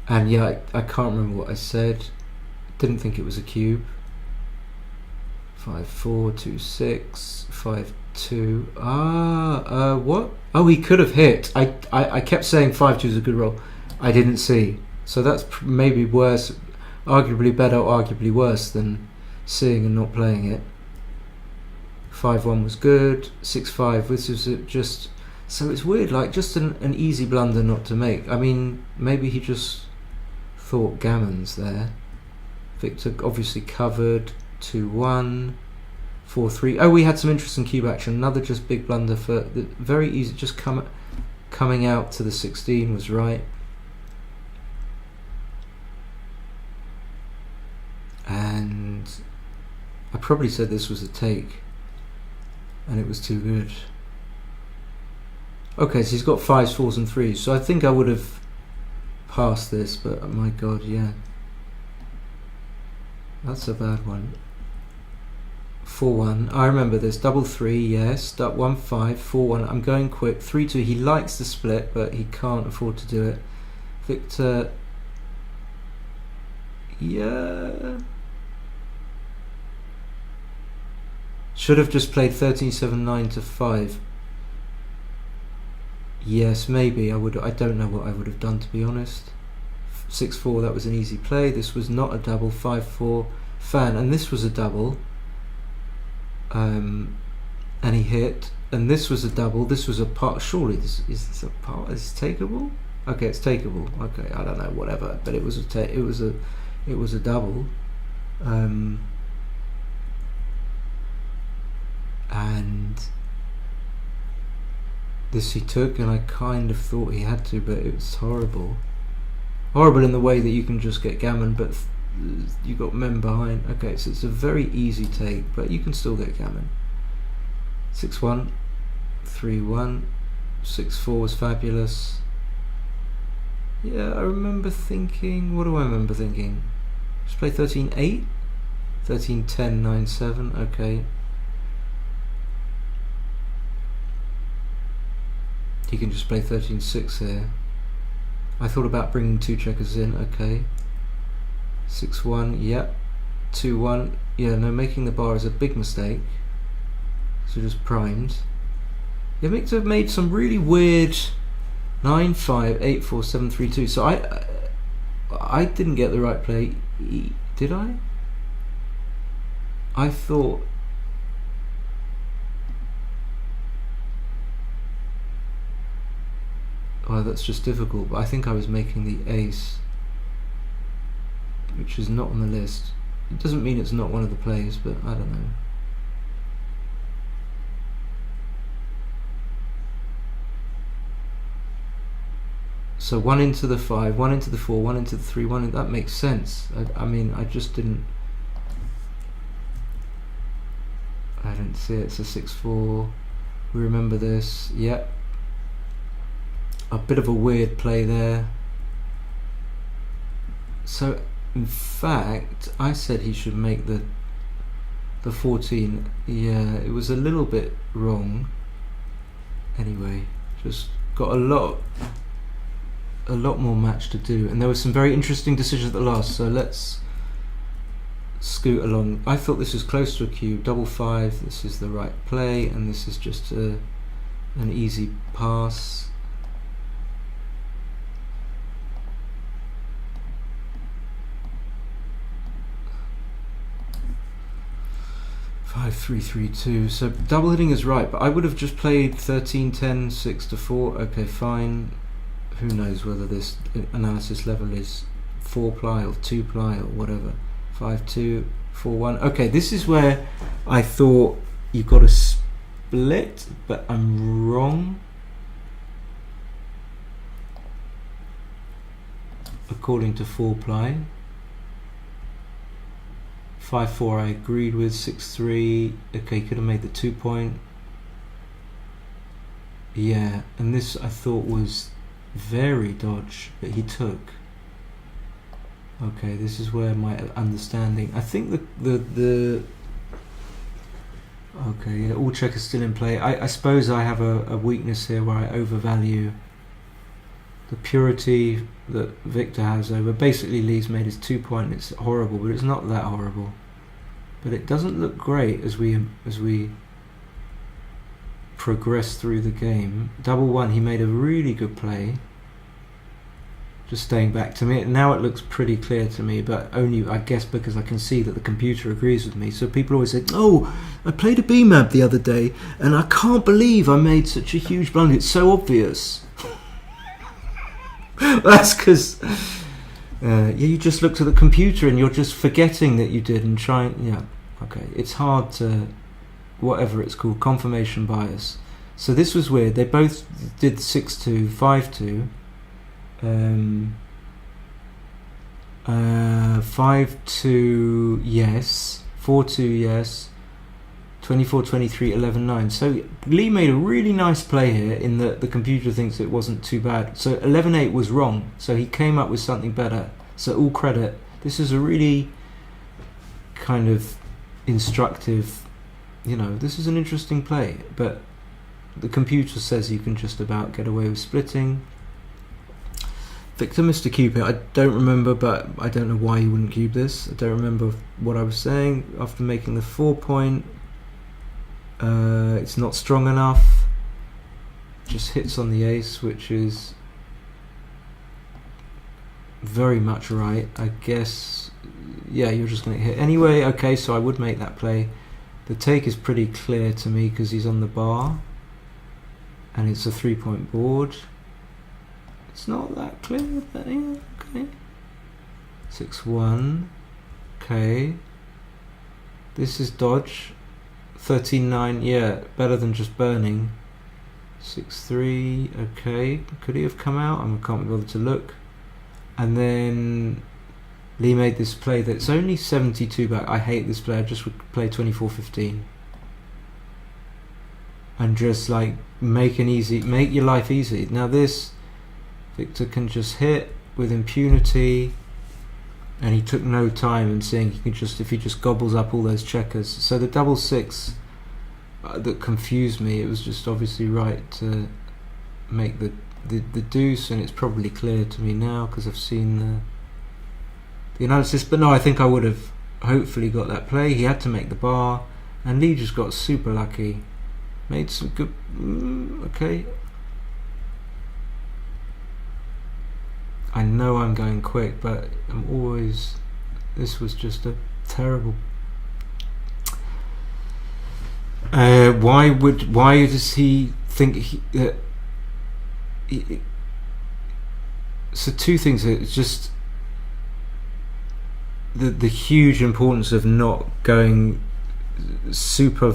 and yeah, I can't remember what I said. Didn't think it was a cube. 5-4, 2-6, 5-2. What? Oh, he could have hit. I kept saying 5-2 is a good roll. I didn't see. So that's maybe worse, arguably better, or arguably worse than seeing and not playing it. 5-1 was good. 6-5. This is just. So it's weird, like just an easy blunder not to make. I mean, maybe he just thought gammon's there. Victor obviously covered. 2-1, 4-3. Oh, we had some interesting cube action. Another just big blunder for the very easy. Just coming out to the 16 was right. And I probably said this was a take, and it was too good. Okay, so he's got 5s, 4s and 3s, so I think I would have passed this, but oh my god, yeah. That's a bad one. 4-1. I remember this. Double 3, yes. 1-5, 4-1. I'm going quick. 3-2. He likes the split, but he can't afford to do it. Victor. Yeah. Should have just played 13-7-9 to 5. Yes, maybe I would. I don't know what I would have done, to be honest. 6-4. That was an easy play. This was not a double. 5-4. Fan, and this was a double. And he hit, and this was a double. This was a part. Surely this is a part. Is it takeable? Okay, it's takeable. Okay, I don't know, whatever. But it was a double. And this he took, and I kind of thought he had to, but it was horrible. Horrible in the way that you can just get gammon, but you got men behind. Okay, so it's a very easy take, but you can still get gammon. 6-1, 3-1, 6-4 was fabulous. Yeah, I remember thinking. What do I remember thinking? Just play 13-8, 13-10, 9-7. Okay. You can just play 13-6 here. I thought about bringing 2 checkers in. Okay. 6-1, yep. 2-1, yeah, no, making the bar is a big mistake. So just primed. Yeah, Victor made some really weird 9-5, 8-4, 7-3-2. So I didn't get the right play. Did I? I thought. Oh, that's just difficult. But I think I was making the ace, which is not on the list. It doesn't mean it's not one of the plays, but I don't know. So 1 into the 5, 1 into the 4, 1 into the 3, 1 into, that makes sense. I mean, I just didn't. I didn't see it. It's a 6-4. We remember this. Yep. A bit of a weird play there. So in fact, I said he should make the 14. Yeah, it was a little bit wrong. Anyway, just got a lot more match to do, and there were some very interesting decisions at the last. So let's scoot along. I thought this was close to a cube. Double 5. This is the right play, and this is just an easy pass. 5-3-3-2. So double hitting is right, but I would have just played 13-10, 6-4. Okay, fine. Who knows whether this analysis level is 4-ply or 2-ply or whatever. 5-2, 4-1. Okay, this is where I thought you've got to split, but I'm wrong. According to 4-ply. 5-4 I agreed with. 6-3, okay, could have made the 2-point. Yeah, and this I thought was very dodge, but he took. Okay, this is where my understanding. I think the okay, yeah, all checkers still in play. I suppose I have a weakness here where I overvalue the purity that Victor has over. Basically, Lee's made his 2-point. It's horrible, but it's not that horrible. But it doesn't look great as we progress through the game. Double 1, he made a really good play. Just staying back to me. Now it looks pretty clear to me, but only, I guess, because I can see that the computer agrees with me. So people always say, "Oh, I played a B-map the other day, and I can't believe I made such a huge blunder. It's so obvious." That's because you just looked at the computer and you're just forgetting that you did and trying. Yeah, okay. It's hard to, whatever it's called, confirmation bias. So this was weird. They both did 6-2, 5-2, 5-2, yes, 4-2, yes. 24-23, 11-9. So Lee made a really nice play here in that the computer thinks it wasn't too bad. So 11-8 was wrong. So he came up with something better. So all credit. This is a really kind of instructive you know, this is an interesting play, but the computer says you can just about get away with splitting. Victor missed a cube here. I don't remember, but I don't know why he wouldn't cube this. I don't remember what I was saying after making the 4 point. It's not strong enough. Just hits on the ace, which is very much right. I guess, yeah, you're just going to hit. Anyway, okay, so I would make that play. The take is pretty clear to me because he's on the bar. And it's a 3 point board. It's not that clear, but yeah, okay. 6-1. Okay. This is dodge. 13-9, yeah, better than just burning. 6-3, okay. Could he have come out? I can't be bothered to look. And then Lee made this play that's only 72 back. I hate this play. I just would play 24-15. And just like make your life easy. Now this, Victor can just hit with impunity, and he took no time in seeing he can just, if he just gobbles up all those checkers. So the double six that confused me, it was just obviously right to make the deuce, and it's probably clear to me now because I've seen the analysis. But no, I think I would have hopefully got that play. He had to make the bar, and Lee just got super lucky. Made some good... okay. I know I'm going quick, but I'm always... This was just a terrible... why does he think so two things. It's just the huge importance of not going super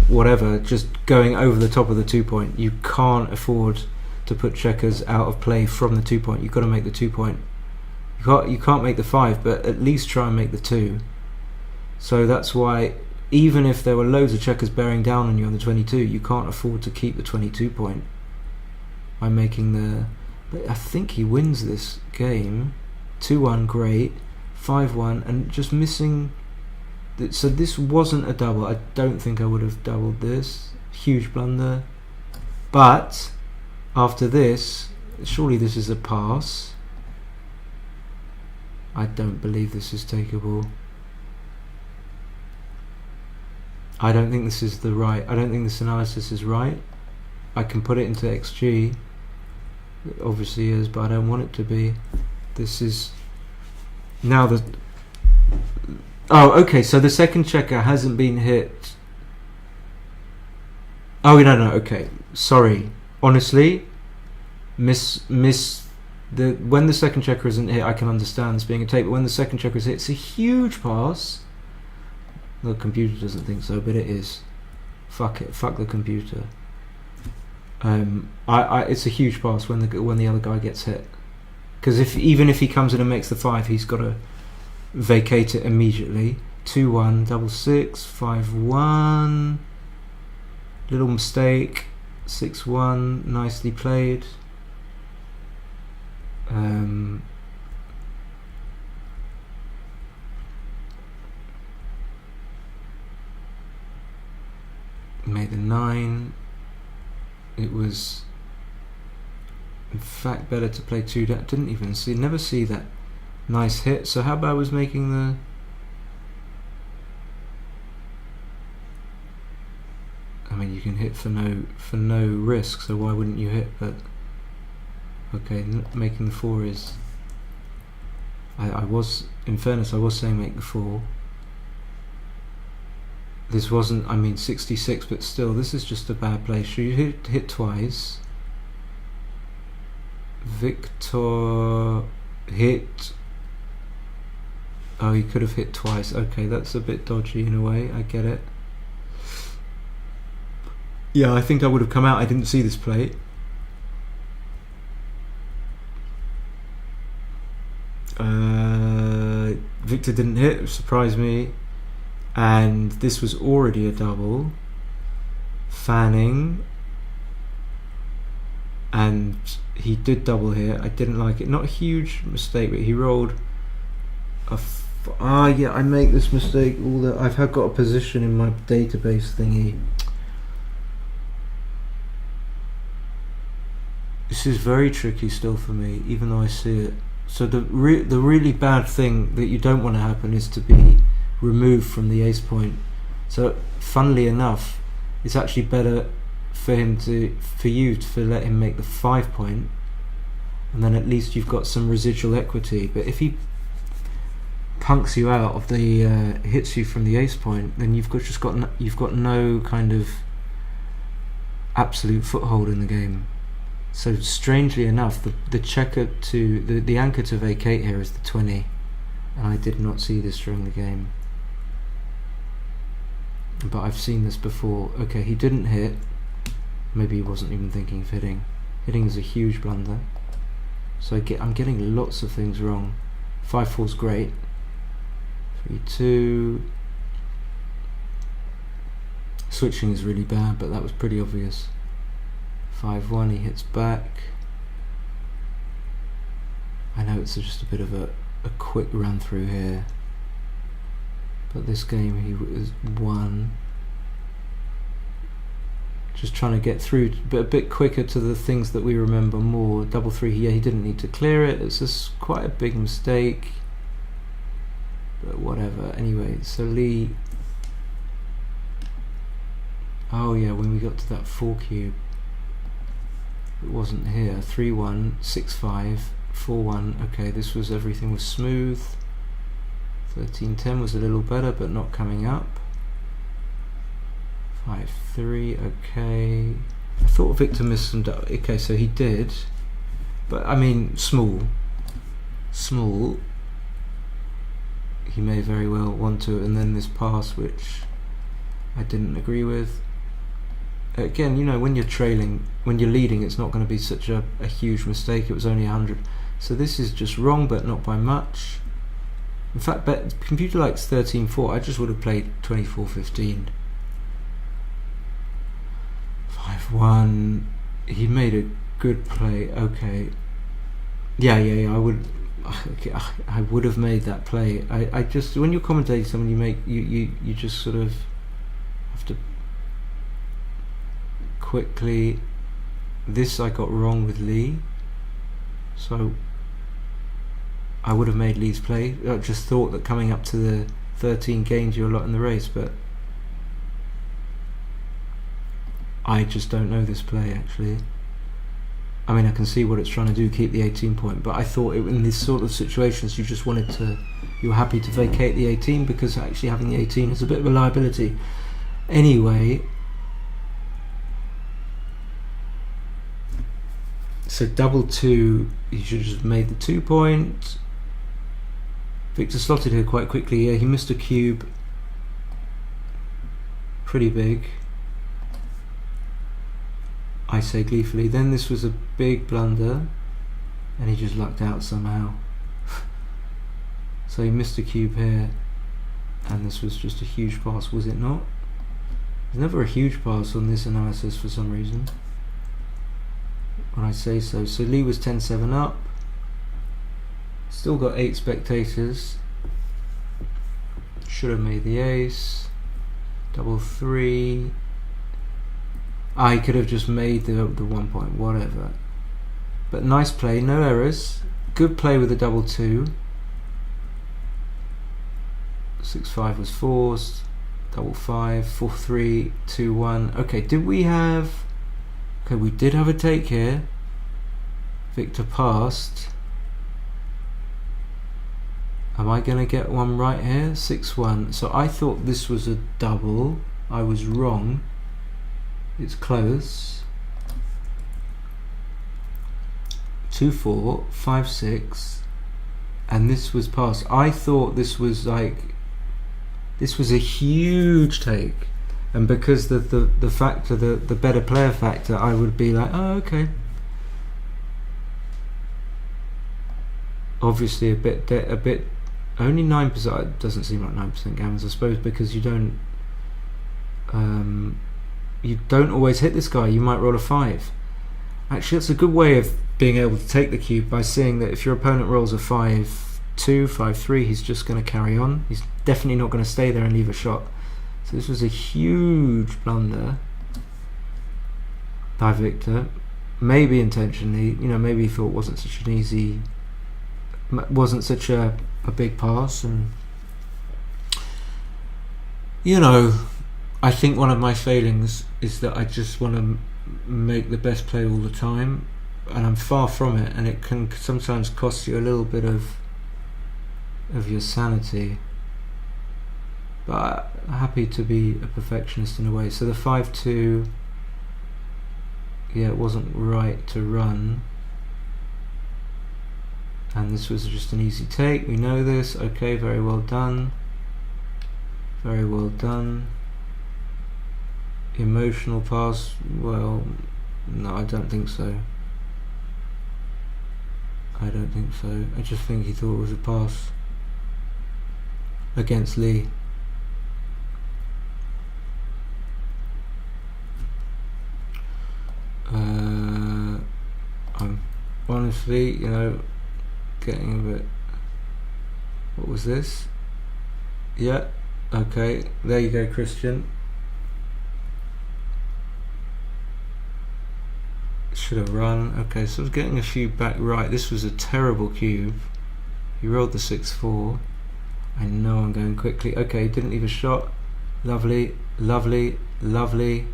whatever, just going over the top of the 2 point. You can't afford to put checkers out of play from the 2 point. You've got to make the 2 point. You can't make the 5, but at least try and make the 2. So that's why, even if there were loads of checkers bearing down on you on the 22, you can't afford to keep the 22 point by making the... But I think he wins this game. 2-1, great. 5-1, and just missing... So this wasn't a double. I don't think I would have doubled this. Huge blunder. But after this, surely this is a pass. I don't believe this is takeable. I don't think this is I don't think this analysis is right. I can put it into XG. It obviously is, but I don't want it to be. This is now the... Oh, okay, so the second checker hasn't been hit. Oh, no, okay. Sorry. Honestly, when the second checker isn't hit, I can understand this being a take, but when the second checker is hit, it's a huge pass. The computer doesn't think so, but it is. Fuck it. Fuck the computer. It's a huge pass when the other guy gets hit, because even if he comes in and makes the 5, he's got to vacate it immediately. 2-1, double 6, 5-1. Little mistake. 6-1, nicely played. Made the 9. It was in fact better to play 2 down. Never see that nice hit. So how about was making the... I mean, you can hit for no risk, so why wouldn't you hit? But okay, making the 4 is... I was, in fairness, I was saying make the 4. This wasn't, 66, but still, this is just a bad play. Should you hit twice? Victor hit... Oh, he could have hit twice. Okay, that's a bit dodgy in a way. I get it. Yeah, I think I would have come out. I didn't see this play. Victor didn't hit. It surprised me. And this was already a double. Fanning. And he did double here. I didn't like it. Not a huge mistake, but he rolled a Yeah, I make this mistake all the. I've got a position in my database thingy. This is very tricky still for me, even though I see it. So the really bad thing that you don't want to happen is to be removed from the ace point. So funnily enough, it's actually better for you to let him make the 5 point, and then at least you've got some residual equity. But if he punks you out of the hits you from the ace point, then you've got no kind of absolute foothold in the game. So strangely enough, the checker to the anchor to vacate here is the 20, and I did not see this during the game, but I've seen this before. Okay, he didn't hit. Maybe he wasn't even thinking of hitting. Hitting is a huge blunder. So I'm getting lots of things wrong. 5-4's great. 3-2. Switching is really bad, but that was pretty obvious. 5-1, he hits back. I know it's just a bit of a quick run through here, but this game he was won. Just trying to get through, but a bit quicker to the things that we remember more. 3-3, yeah, he didn't need to clear it. It's just quite a big mistake, but whatever. Anyway, so Lee. Oh yeah, when we got to that 4 cube, it wasn't here. 3-1, 6-5, 4-1. Okay, everything was smooth. 13-10 was a little better, but not coming up. 5-3. Okay, I thought Victor missed some. Okay, so he did, but I mean small. He may very well want to, and then this pass which I didn't agree with. Again, when you're leading, it's not going to be such a huge mistake. It was only 100, so this is just wrong, but not by much. In fact, computer likes 13-4. I just would have played 24-15. 5-1. He made a good play. Okay. Yeah. I would have made that play. I just, when you're commentating someone, you just sort of have to quickly. This I got wrong with Lee, so I would have made Lee's play. I just thought that coming up to the 13 gained you a lot in the race, but I just don't know this play actually. I mean, I can see what it's trying to do, keep the 18 point, but I thought in these sort of situations you were happy to vacate the 18, because actually having the 18 is a bit of a liability. Anyway, so 2-2, he should have just made the 2 point. Victor slotted here quite quickly. Yeah, he missed a cube, pretty big, I say gleefully. Then this was a big blunder, and he just lucked out somehow. So he missed a cube here, and this was just a huge pass, was it not? There's never a huge pass on this analysis for some reason, when I say so. So Lee was 10-7 up. Still got 8 spectators. Should have made the ace. 3-3. I could have just made the 1 point, whatever. But nice play, no errors. Good play with the 2-2. 6-5 was forced. 5-5, 4-3, 2-1. Okay, did we have? Okay, we did have a take here. Victor passed. Am I going to get one right here? 6-1. So I thought this was a double. I was wrong. It's close. 2-4, 5-6, and this was passed. I thought this was a huge take, and because the factor, the better player factor, I would be like, oh, okay. Obviously a bit only 9%. It doesn't seem like 9% gammons, I suppose, because you don't always hit this guy. You might roll a 5. Actually, that's a good way of being able to take the cube, by seeing that if your opponent rolls a 5, 5-2, 5-3. He's just going to carry on. He's definitely not going to stay there and leave a shot. So this was a huge blunder by Victor, maybe intentionally. Maybe he thought wasn't such a big pass, and I think one of my failings is that I just want to make the best play all the time, and I'm far from it, and it can sometimes cost you a little bit of your sanity. But I'm happy to be a perfectionist in a way. So the 5-2, it wasn't right to run, and this was just an easy take. We know this. Okay, very well done. Very well done. Emotional pass. Well, no, I don't think so. I don't think so. I just think he thought it was a pass against Lee. I'm honestly, getting a bit. What was this? Yeah. Okay. There you go, Christian. Should have run. Okay, so I was getting a few back right. This was a terrible cube. He rolled the 6-4. I know I'm going quickly. Okay, didn't leave a shot. Lovely, lovely, lovely.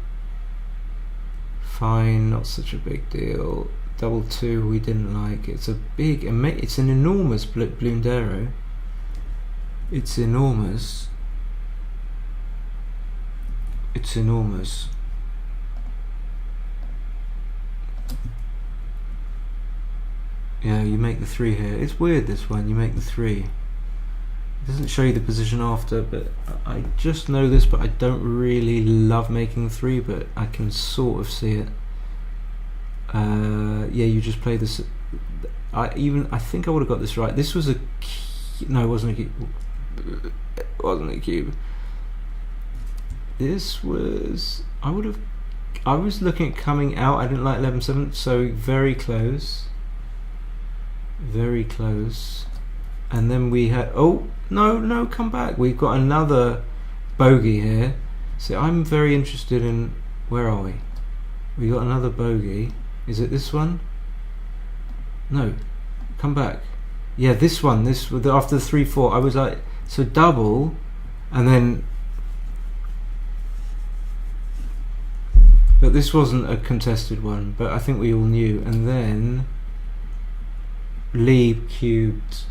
Fine, not such a big deal. Double 2 we didn't like. It's an enormous bloomed arrow. It's enormous. It's enormous. Yeah, you make the 3 here. It's weird, this one. You make the 3. It doesn't show you the position after, but I just know this, but I don't really love making 3, but I can sort of see it. Yeah, you just play this. I think I would have got this right. This was a no, it wasn't a cube. It wasn't a cube. This was. I was looking at coming out. I didn't like 11-7, so very close. Very close. And then we had. Oh no! Come back. We've got another bogey here. So I'm very interested in. Where are we? We got another bogey. Is it this one? No. Come back. Yeah, this one. This after the 3-4. I was like, so double, and then. But this wasn't a contested one. But I think we all knew. And then Lee cubed.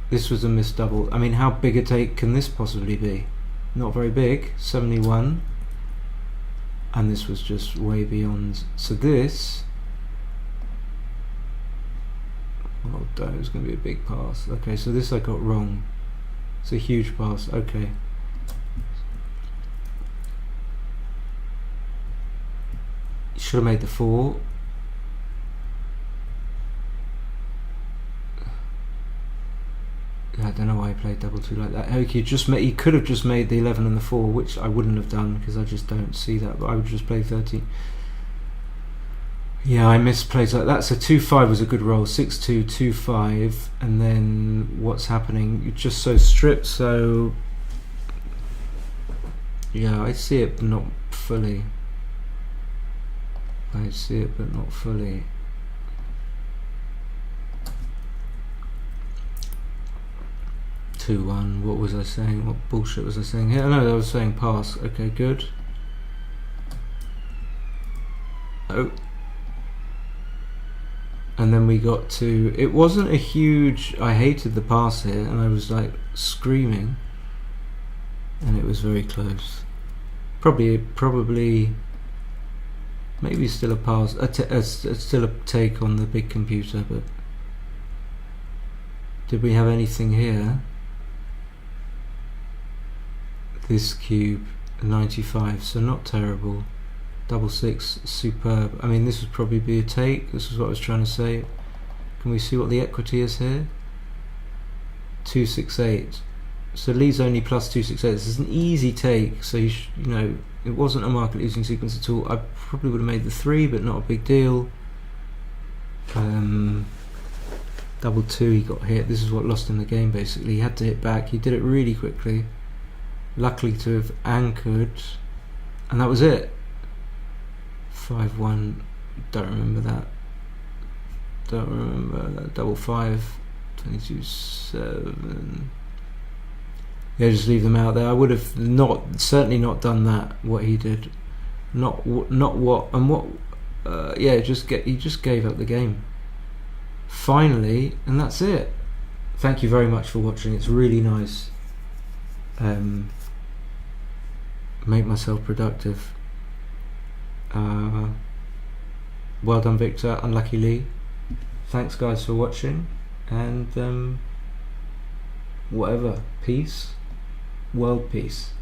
This was a missed double. I mean, how big a take can this possibly be? Not very big. 71. And this was just way beyond. So this. Oh, damn, it was going to be a big pass. Okay, so this I got wrong. It's a huge pass. Okay. Should have made the 4. I don't know why I played double 2 like that. He could have just made the 11 and the 4, which I wouldn't have done because I just don't see that. But I would just play 13. Yeah, I missed plays like that. So 2-5 was a good roll. 6-2, 2-5, and then what's happening? You're just so stripped. So yeah, I see it, but not fully. I see it, but not fully. What was I saying? What bullshit was I saying here? No, I was saying pass. Okay, good. Oh. And then we got to. It wasn't a huge. I hated the pass here, and I was like screaming. And it was very close. Probably. Maybe still a pass. Still a take on the big computer, but. Did we have anything here? This cube, 95, so not terrible. Double 6, superb. I mean, this would probably be a take. This is what I was trying to say. Can we see what the equity is here? 268. So Lee's only plus 268. This is an easy take. So it wasn't a market losing sequence at all. I probably would have made the 3, but not a big deal. Double two, he got hit. This is what lost him the game, basically. He had to hit back. He did it really quickly. Luckily to have anchored. And that was it. 5-1. Don't remember that. Don't remember that. Double five. 22-7. Yeah, just leave them out there. I would have certainly not done that, what he did. Not what, and what, yeah, he just gave up the game. Finally, and that's it. Thank you very much for watching. It's really nice. Make myself productive. Well done, Victor. Unlucky Lee. Thanks, guys, for watching. And whatever. Peace. World peace.